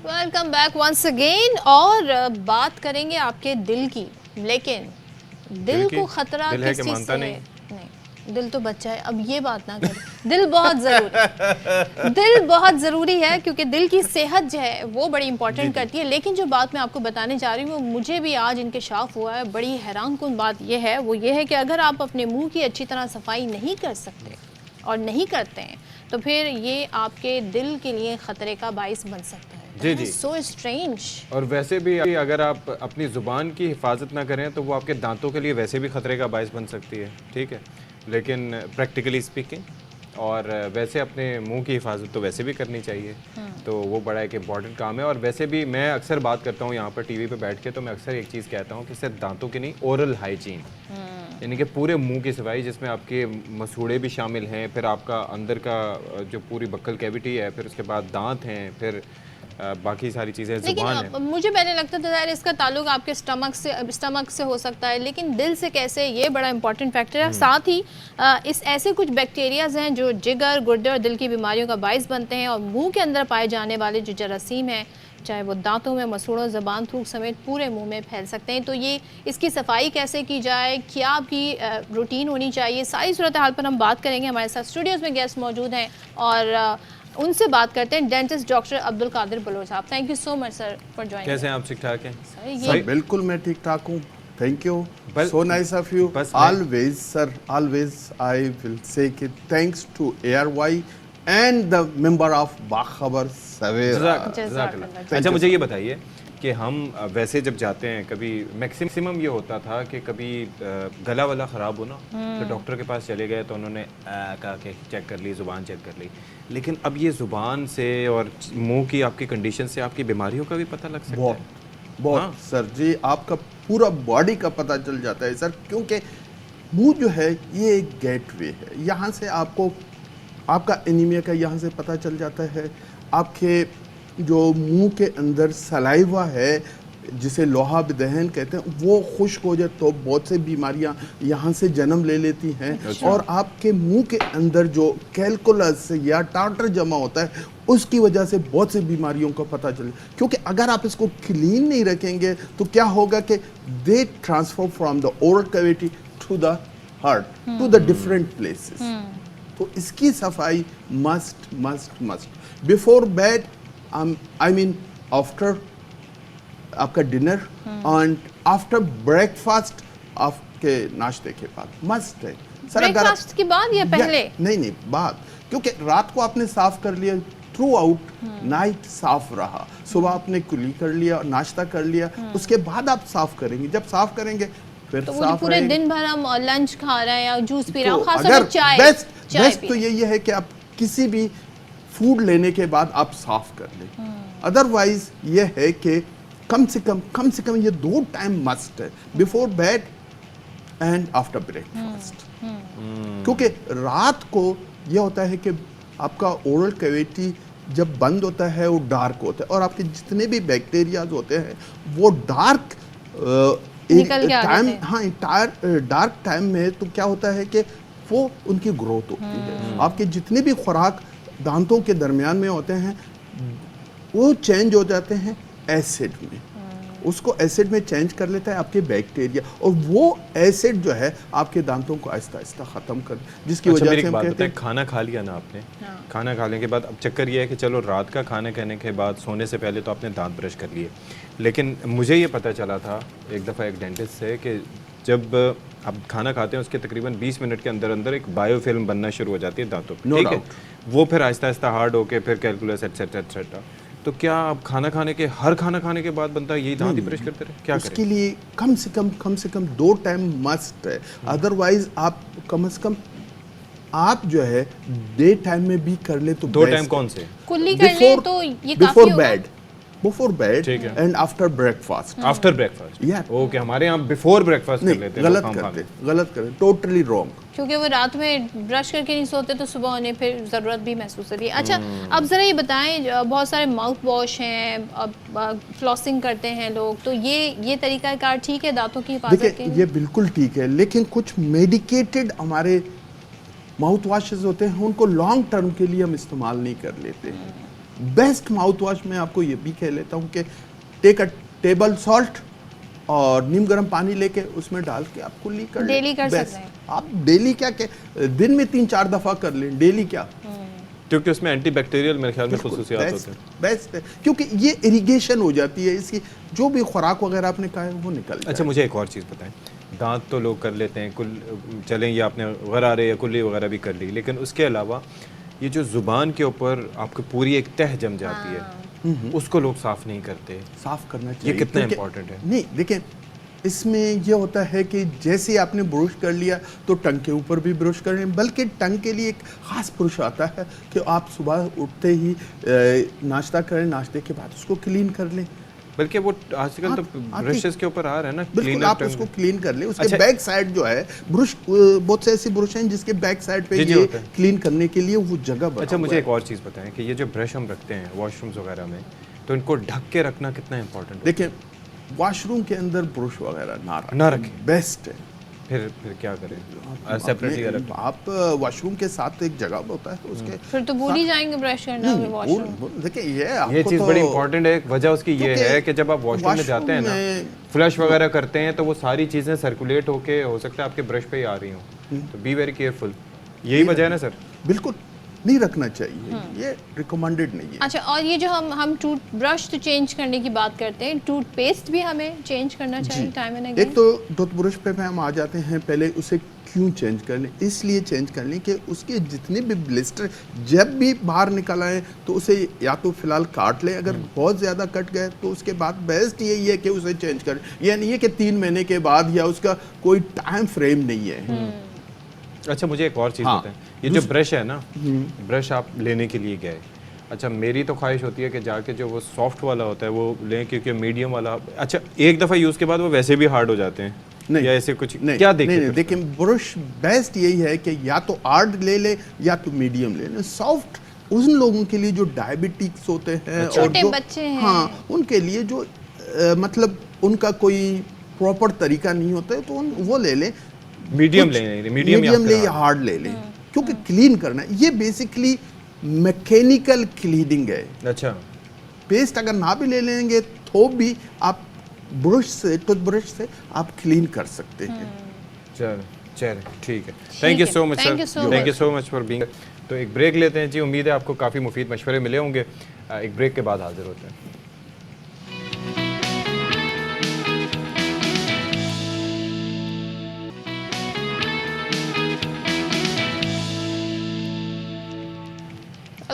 welcome back once again. और बात करेंगे आपके दिल की, लेकिन दिल को खतरा किस चीज से? नहीं, दिल तो बच्चा है, अब ये बात ना करें। दिल बहुत ज़रूरी, दिल बहुत ज़रूरी है, क्योंकि दिल की सेहत जो है वो बड़ी इंपॉर्टेंट करती है। लेकिन जो बात मैं आपको बताने जा रही हूँ, मुझे भी आज इंकशाफ हुआ है, बड़ी हैरान कुन बात ये है, वो ये है कि अगर आप अपने मुंह की अच्छी तरह सफाई नहीं कर सकते और नहीं करते हैं, तो फिर ये आपके दिल के लिए ख़तरे का बाइस बन सकता है। जी जी, सो स्ट्रेंज। और वैसे भी अगर आप अपनी ज़ुबान की हिफाजत ना करें तो वो आपके दांतों के लिए वैसे भी ख़तरे का बाइस बन सकती है, ठीक है? लेकिन प्रैक्टिकली स्पीकिंग, और वैसे अपने मुंह की हिफाजत तो वैसे भी करनी चाहिए, तो वो बड़ा एक इम्पॉर्टेंट काम है। और वैसे भी मैं अक्सर बात करता हूँ यहाँ पर टीवी पे बैठ के, तो मैं अक्सर एक चीज़ कहता हूँ कि सिर्फ दांतों की नहीं, ओरल हाइजीन, यानी कि पूरे मुंह की सफाई, जिसमें आपके मसूड़े भी शामिल हैं, फिर आपका अंदर का जो पूरी बक्कल कैविटी है, फिर उसके बाद दांत हैं, फिर बाकी सारी चीज़ें, ज़ुबान है। मुझे पहले लगता था यार इसका ताल्लुक आपके स्टमक से हो सकता है, लेकिन दिल से कैसे, ये बड़ा इंपॉर्टेंट फैक्टर है। साथ ही इस ऐसे कुछ बैक्टीरियाज हैं जो जिगर, गुर्दे और दिल की बीमारियों का बाइस बनते हैं, और मुंह के अंदर पाए जाने वाले जो जरासीम हैं, चाहे वो दांतों में, मसूड़ों, ज़बान, थूक समेत पूरे मुंह में फैल सकते हैं। तो ये इसकी सफाई कैसे की जाए, क्या भी रूटीन होनी चाहिए, सारी सूरत हाल पर हम बात करेंगे। हमारे साथ स्टूडियोज़ में गेस्ट मौजूद हैं और उनसे बात करते हैं। डेंटिस्ट डॉक्टर अब्दुल कादिर बलोच साहब, thank you so much sir for joining. कैसे हैं आप? ठीक ठाक हैं सर? बिल्कुल मैं ठीक ठाक हूँ, thank you, so nice of you. Always sir, always I will say कि thanks to ARY and the member of Bakhabar Savera. अच्छा, मुझे ये बताइए कि हम वैसे जब जाते हैं, कभी मैक्सिमम ये होता था कि कभी गला वाला ख़राब हो ना, तो डॉक्टर के पास चले गए तो उन्होंने कहा कि चेक कर ली, ज़ुबान चेक कर ली। लेकिन अब ये ज़ुबान से और मुंह की आपकी कंडीशन से आपकी बीमारियों का भी पता लग सकता है। बहुत सर जी, आपका पूरा बॉडी का पता चल जाता है सर, क्योंकि मुंह जो है ये एक गेटवे है। यहाँ से आपको आपका एनीमिया का यहाँ से पता चल जाता है। आपके जो मुंह के अंदर सलाइवा है, जिसे लोहा दहन कहते हैं, वो खुश्क हो जाए तो बहुत से बीमारियां यहाँ से जन्म ले लेती हैं। और आपके मुंह के अंदर जो कैलकुलस या टार्टर जमा होता है, उसकी वजह से बहुत सी बीमारियों का पता चले। क्योंकि अगर आप इसको क्लीन नहीं रखेंगे तो क्या होगा कि they transfer from the oral cavity to the heart, to the different places. तो इसकी सफाई must must must before bed, I mean after आपका डिनर एंड आफ्टर ब्रेकफास्ट, आपके नाश्ते के बाद मस्ट है। सर अगर ब्रेकफास्ट के बाद या पहले? नहीं बाद, क्योंकि रात को आपने साफ कर लिया, थ्रू आउट नाइट साफ रहा, सुबह आपने कुली कर लिया, नाश्ता कर लिया, उसके बाद आप साफ करेंगे। जब साफ करेंगे फिर तो वो साफ पूरे रहेगा। दिन भर हम लंच खा रहे हैं या जूस पी रहे हैं, तो खासतौर अगर पर चाय बेस्ट पी तो रहे हैं। यही है कि आप किसी भी फूड लेने के बाद आप साफ कर लें। अदरवाइज ये है कि कम से कम ये 2 टाइम मस्ट है, before bed and after breakfast. क्योंकि रात को ये होता है कि आपका ओरल कैविटी जब बंद होता है वो डार्क होता है, और आपके जितने भी बैक्टीरियाज होते हैं वो डार्क निकल के आ टाइम, जाते हैं। हाँ इंटायर डार्क टाइम में तो क्या होता है कि वो उनकी ग्रोथ होती है। आपके जितने भी खुराक दांतों के दरमियान में होते हैं वो चेंज हो जाते हैं एसिड में, उसको एसिड में चेंज कर लेता है आपके बैक्टीरिया, और वो एसिड जो है आपके दांतों को आहिस्ता आहिस्ता ख़त्म कर, जिसकी अच्छा, वजह मेरी से एक हम बात कहते बताएं, हैं खाना खा लिया ना आपने, खाना खाने के बाद अब चक्कर ये है कि चलो रात का खाना खाने के बाद सोने से पहले तो आपने दांत ब्रश कर लिए, लेकिन मुझे ये पता चला था एक दफ़ा एक डेंटिस्ट से कि जब आप खाना खाते हैं उसके तकरीबन 20 मिनट के अंदर अंदर एक बायोफिल्म बनना शुरू हो जाती है दांतों पर, No ठीक है, doubt। वो फिर आहिस्ता आहिस्ता हार्ड होके फिर कैलकुलस एटसेट्रा एटसेट्रा। तो क्या आप खाना खाने के बाद बनता है यही दांत ही ब्रश करते रहे, क्या उसके करें? लिए कम से कम 2 टाइम मस्ट है। अदरवाइज आप कम से कम आप जो है डे टाइम में भी कर ले तो 2 टाइम कौन से? कुल्ली कर ले तो ये काफी होगा। बिफोर बेड ठीक है। And after breakfast. After breakfast, okay, हमारे यहाँ बिफोर ब्रेकफास्ट कर लेते हैं, गलत करते, टोटली रॉन्ग। क्योंकि वो रात में ब्रश करके नहीं सोते तो सुबह उन्हें फिर ज़रूरत भी महसूस होती है। अच्छा, अब ज़रा ये बताएं, बहुत सारे माउथ वॉश हैं, अब फ्लॉसिंग करते हैं लोग, तो ये तरीक़ाकार ठीक है दांतों की हिफाजत के देखिए लिए? ये बिल्कुल ठीक है, लेकिन कुछ मेडिकेटेड हमारे माउथ वॉशेज होते हैं उनको लॉन्ग टर्म के लिए हम इस्तेमाल नहीं कर लेते हैं। बेस्ट माउथ वॉश मैं आपको ये भी कह लेता हूँ कि टेक अ टेबल सॉल्ट और नीम गर्म पानी लेके उसमें डाल के आप कुल्ली कर डेली कर Best। सकते हैं। आप डेली क्या दिन में 3-4 दफा कर लें, डेली क्या, क्योंकि उसमें एंटीबैक्टीरियल मेरे ख्याल में खुसूसियात होते हैं। बेस्ट है, क्योंकि ये इरिगेशन हो जाती है, इसकी जो भी खुराक वगैरह आपने कहा है वो निकल अच्छा, मुझे एक और चीज़ बताएं, दांत तो लोग कर लेते हैं, चलें ये आपने गरारे या कुल्ली वगैरह भी कर ली, लेकिन उसके अलावा ये जो ज़ुबान के ऊपर आपको पूरी एक तह जम जाती है, उसको लोग साफ़ नहीं करते, साफ करना चाहिए। ये कितना क्योंकि- इम्पोर्टेंट है? नहीं देखिए, इसमें ये होता है कि जैसे ही आपने ब्रश कर लिया तो टंग के ऊपर भी ब्रश करें, बल्कि टंग के लिए एक ख़ास ब्रश आता है कि आप सुबह उठते ही नाश्ता करें, नाश्ते के बाद उसको क्लीन कर लें। बल्कि वो आजकल तो आती- ब्रशेस के ऊपर आ रहा है ना, बिल्कुल, cleaner आप टंग। उसको क्लीन कर लें। उसके अच्छा। बैक साइड जो है ब्रश, बहुत से ऐसे ब्रश हैं जिसके बैक साइड पे जी, जी, ये होता है। क्लीन करने के लिए वो जगह बना अच्छा, हुआ मुझे है। एक और चीज़ बताएं कि ये जो ब्रश हम रखते हैं वॉशरूम्स वगैरह में, तो इनको ढक के रखना कितना इंपॉर्टेंट है? देखिए, वॉशरूम के अंदर ब्रश वगैरह ना रखें। बेस्ट है। फिर क्या करें? सेपरेटली रखें। आप वॉशरूम के साथ एक जगह होता है उसके, फिर तो भूल ही जाएंगे ब्रश करना वॉशरूम। देखिए ये चीज़ बड़ी इंपॉर्टेंट है। वजह उसकी ये क्योंकि है कि जब आप वॉशरूम में जाते हैं ना, फ्लश वगैरह करते हैं, तो वो सारी चीज़ें सर्कुलेट होके हो सकता है आपके ब्रश पे ही आ रही हों, तो बी वेरी केयरफुल। यही वजह है ना सर? बिल्कुल नहीं रखना चाहिए, ये रिकमेंडेड नहीं है। अच्छा, और ये जो हम टूथ ब्रश तो चेंज करने की बात करते हैं, टूथपेस्ट भी हमें चेंज करना चाहिए टाइम एंड अगेन? एक तो टूथब्रश पे हम आ जाते हैं, पहले उसे क्यों चेंज कर लें? इसलिए चेंज कर लें कि उसके जितने भी ब्लिस्टर जब भी बाहर निकल आए तो उसे या तो फिलहाल काट लें, अगर बहुत ज़्यादा कट गए तो उसके बाद बेस्ट यही है कि उसे चेंज करें। यह नहीं है कि 3 महीने के बाद, या उसका कोई टाइम फ्रेम नहीं है। अच्छा, मुझे एक और चीज़ बताएं, ये जो ब्रश है ना, ब्रश आप लेने के लिए गए, अच्छा मेरी तो ख्वाहिश होती है कि जाके जो वो सॉफ्ट वाला होता है वो लें, क्योंकि मीडियम वाला, अच्छा एक दफ़ा यूज़ के बाद वो वैसे भी हार्ड हो जाते हैं, नहीं, या ऐसे कुछ नहीं, क्या नहीं, देखिए ब्रश बेस्ट यही है कि या तो हार्ड ले ले या तो मीडियम ले ले। सॉफ्ट उन लोगों के लिए जो डायबिटिक्स होते हैं, छोटे और जो बच्चे हैं, हाँ, उनके लिए जो मतलब उनका कोई प्रॉपर तरीका नहीं होता है तो वो ले लें। मीडियम ले, मीडियम ले या हार्ड ले लें, क्योंकि क्लीन करना है। ये बेसिकली मैकेनिकल क्लीनिंग है। अच्छा, पेस्ट अगर ना भी ले लेंगे तो भी आप ब्रश से, टूथब्रश से आप क्लीन कर सकते हैं। चल ठीक है, thank you so much sir, thank you so much for being. तो एक ब्रेक लेते हैं जी, उम्मीद है आपको काफ़ी मुफीद मशवरे मिले होंगे। एक ब्रेक के बाद हाजिर होते हैं।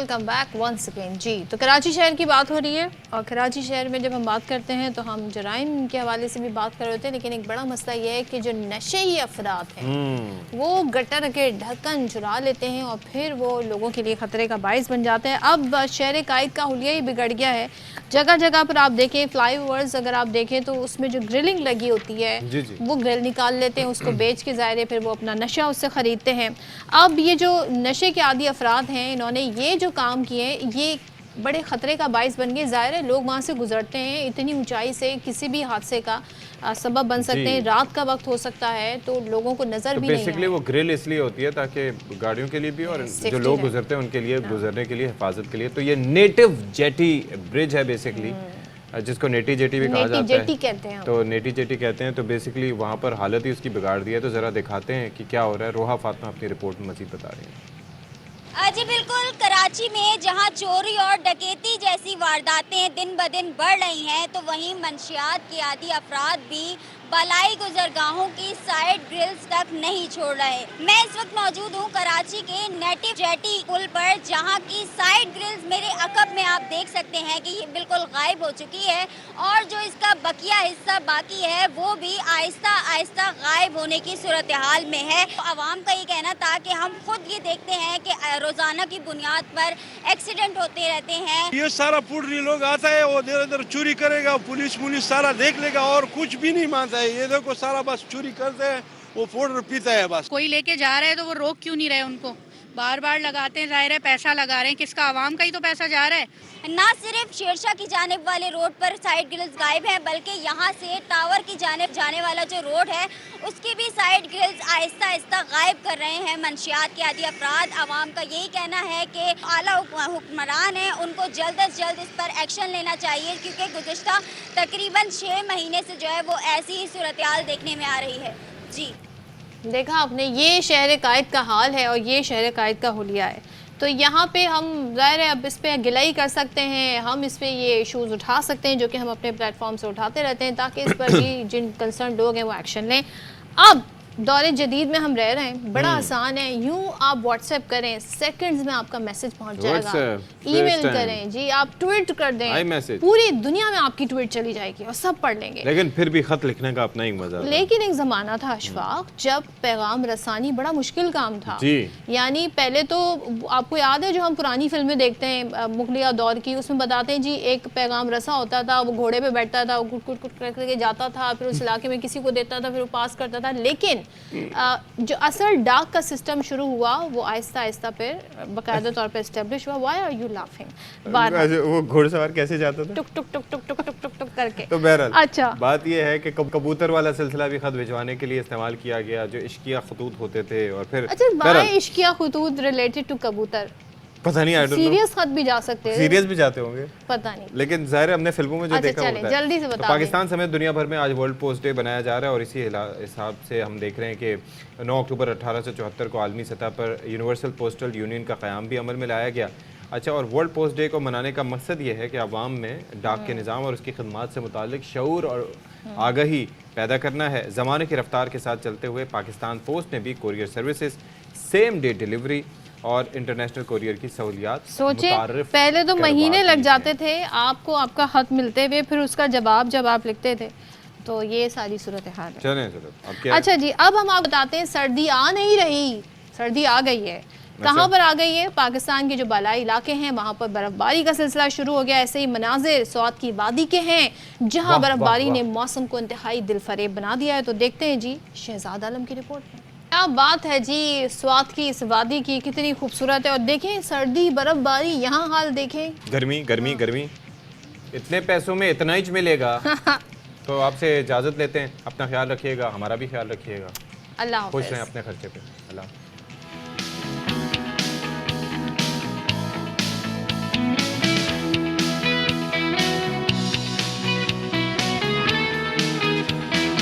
वेलकम बैक वंस अगेन जी। तो कराची शहर की बात हो रही है और कराची शहर में जब हम बात करते हैं तो हम जराइम के हवाले से भी बात कर रहे होते हैं, लेकिन एक बड़ा मसला ये है कि जो नशेई अफराद हैं वो गटर के ढक्कन चुरा लेते हैं और फिर वो लोगों के लिए ख़तरे का बाइस बन जाते हैं। अब शहर कायद का हुलिया ही बिगड़ गया है। जगह जगह पर आप देखें फ्लाईओवर्स अगर आप देखें तो उसमें जो ग्रिलिंग लगी होती है वो ग्रिल निकाल लेते हैं, उसको बेच के ज़ाहिर है फिर वो अपना नशा उससे ख़रीदते हैं। अब ये जो नशे के आदी अफराद हैं इन्होंने ये जो काम किए ये बड़े ख़तरे का बाइस बन गए। ज़ाहिर है लोग वहाँ से गुजरते हैं, इतनी ऊंचाई से किसी भी हादसे का सबब बन सकते हैं, रात का वक्त हो सकता है तो लोगों को नज़र भी नहीं बेसिकली वो ग्रिल इसलिए होती है ताकि गाड़ियों के लिए भी और जो लोग गुजरते हैं उनके लिए गुजरने के लिए हिफाजत के लिए। तो ये नेटिव जेटी ब्रिज है बेसिकली, जिसको नेटी जेटी भी कहा जाता है, कहते हैं। तो नेटी जेटी कहते हैं। तो बेसिकली वहाँ पर हालत ही उसकी बिगाड़ दी है। तो ज़रा दिखाते हैं कि क्या हो रहा है। रोहा फातिमा अपनी रिपोर्ट में मज़ीद बता रही है। जी बिल्कुल, कराची में जहां चोरी और डकैती जैसी वारदातें दिन ब दिन बढ़ रही हैं तो वहीं मंशियात के आदी अफराद भी बलाई गुजरगाहों की साइड ग्रिल्स तक नहीं छोड़ रहे। मैं इस वक्त मौजूद हूँ कराची के नेटिव जेटी पुल पर, जहाँ की साइड ग्रिल्स मेरे अकब में आप देख सकते हैं कि ये बिल्कुल गायब हो चुकी है और जो इसका बकिया हिस्सा बाकी है वो भी आहिस्ता आहिस्ता गायब होने की सूरत हाल में है। आवाम का ये कहना था कि हम खुद ये देखते हैं कि रोजाना की बुनियाद पर एक्सीडेंट होते रहते हैं। ये सारा पुडरी लोग आता है वो इधर उधर चोरी करेगा, पुलिस सारा देख लेगा और कुछ भी नहीं मानता है। ये देखो सारा बस चोरी करते हैं, वो पाउडर पीता है बस। कोई लेके जा रहा है तो वो रोक क्यों नहीं रहे उनको? बार बार लगाते हैं, जाहिर है पैसा लगा रहे हैं, किसका? आवाम का ही तो पैसा जा रहा है। ना सिर्फ शेरशाह की जानिब वाले रोड पर साइड ग्रिल्स गायब हैं, बल्कि यहाँ से टावर की जानिब जाने वाला जो रोड है उसकी भी साइड ग्रिल्स आहिस्ता आहिस्ता गायब कर रहे हैं मंशियात के आदी अफराद। आवाम का यही कहना है कि आला हुक्मरान हैं, उनको जल्द अज जल्द इस पर एक्शन लेना चाहिए, क्योंकि गुज़िश्ता तकरीबन 6 महीने से जो है वो ऐसी ही सूरत हाल देखने में आ रही है। जी देखा आपने, ये शहर कायद का हाल है और ये शहर कायद का हुलिया है। तो यहाँ पे हम ज़ाहिर है अब इस पर गिलाई कर सकते हैं, हम इस पर ये इशूज़ उठा सकते हैं जो कि हम अपने प्लेटफॉर्म से उठाते रहते हैं, ताकि इस पर भी जिन कंसर्न लोग हैं वो एक्शन लें। अब दौरे जदीद में हम रह रहे हैं, बड़ा आसान है, यूं आप व्हाट्सएप करें, सेकंड्स में आपका मैसेज पहुंच जाएगा। ईमेल करें जी, आप ट्वीट कर दें, पूरी दुनिया में आपकी ट्वीट चली जाएगी और सब पढ़ लेंगे। लेकिन फिर भी खत लिखने का अपना ही मजा है। लेकिन एक ज़माना था अशफाक जब पैगाम रसानी बड़ा मुश्किल काम था जी। यानी पहले तो आपको याद है जो हम पुरानी फिल्में देखते हैं मुगलिया दौर की, उसमें बताते हैं जी एक पैगाम रसा होता था, वो घोड़े पे बैठता था, वो कुट कुट कुट करके जाता था, फिर उस इलाके में किसी को देता था, फिर वो पास करता था। लेकिन जो असल डाक का सिस्टम शुरू हुआ वो आहिस्ता आहिस्ता फिर बाकायदा तौर पे एस्टेब्लिश हुआ। Why are you laughing? वो घुड़सवार कैसे जाता था? टुक टुक टुक टुक टुक टुक टुक टुक करके। तो बहरहाल अच्छा बात ये है कि कबूतर वाला सिलसिला भी खत भिजवाने के लिए इस्तेमाल किया गया, जो इश्किया खतूत होते थे। और फिर अच्छा इश्किया खतूत रिलेटेड टू कबूतर पता नहीं, सीरियस खत भी जा सकते हैं, सीरियस भी जाते होंगे पता नहीं, लेकिन जाहिर है हमने फिल्मों में जो देखा होता है। जल्दी से बता। तो पाकिस्तान समेत दुनिया भर में आज वर्ल्ड पोस्ट डे बनाया जा रहा है और इसी हिसाब से हम देख रहे हैं कि 9 अक्टूबर 1874 को आलमी सतह पर यूनिवर्सल पोस्टल यूनियन का क़याम भी अमल में लाया गया। अच्छा, और वर्ल्ड पोस्ट डे को मनाने का मकसद ये है कि आवाम में डाक के निज़ाम और उसकी खदमात से मुतालिक शऊर और आगाही पैदा करना है। ज़माने की रफ्तार के साथ चलते हुए पाकिस्तान पोस्ट ने भी courier services, same day delivery और इंटरनेशनल कोरियर की सहूलियात सोचे। पहले तो महीने लग जाते थे आपको आपका खत मिलते हुए, फिर उसका जवाब जब आप लिखते थे, तो ये सारी सूरत हाल है। चलें अच्छा जी, अब हम आप बताते हैं सर्दी आ नहीं रही, सर्दी आ गई है। कहाँ पर आ गई है? पाकिस्तान के जो बालाई इलाके हैं वहाँ पर बर्फबारी का सिलसिला शुरू हो गया। ऐसे ही मनाजिर स्वात की वादी के हैं जहाँ बर्फबारी ने मौसम को इंतहाई दिलफरेब बना दिया है। तो देखते हैं जी शहजाद आलम की रिपोर्ट में। क्या बात है जी, स्वात की इस वादी की कितनी खूबसूरत है। और देखें सर्दी बर्फबारी, यहाँ हाल देखें, गर्मी गर्मी गर्मी, इतने पैसों में इतना ही मिलेगा। तो आपसे इजाज़त लेते हैं, अपना ख्याल रखिएगा, हमारा भी ख्याल रखिएगा, अल्लाह खुश रहें अपने खर्चे पे। अल्लाह।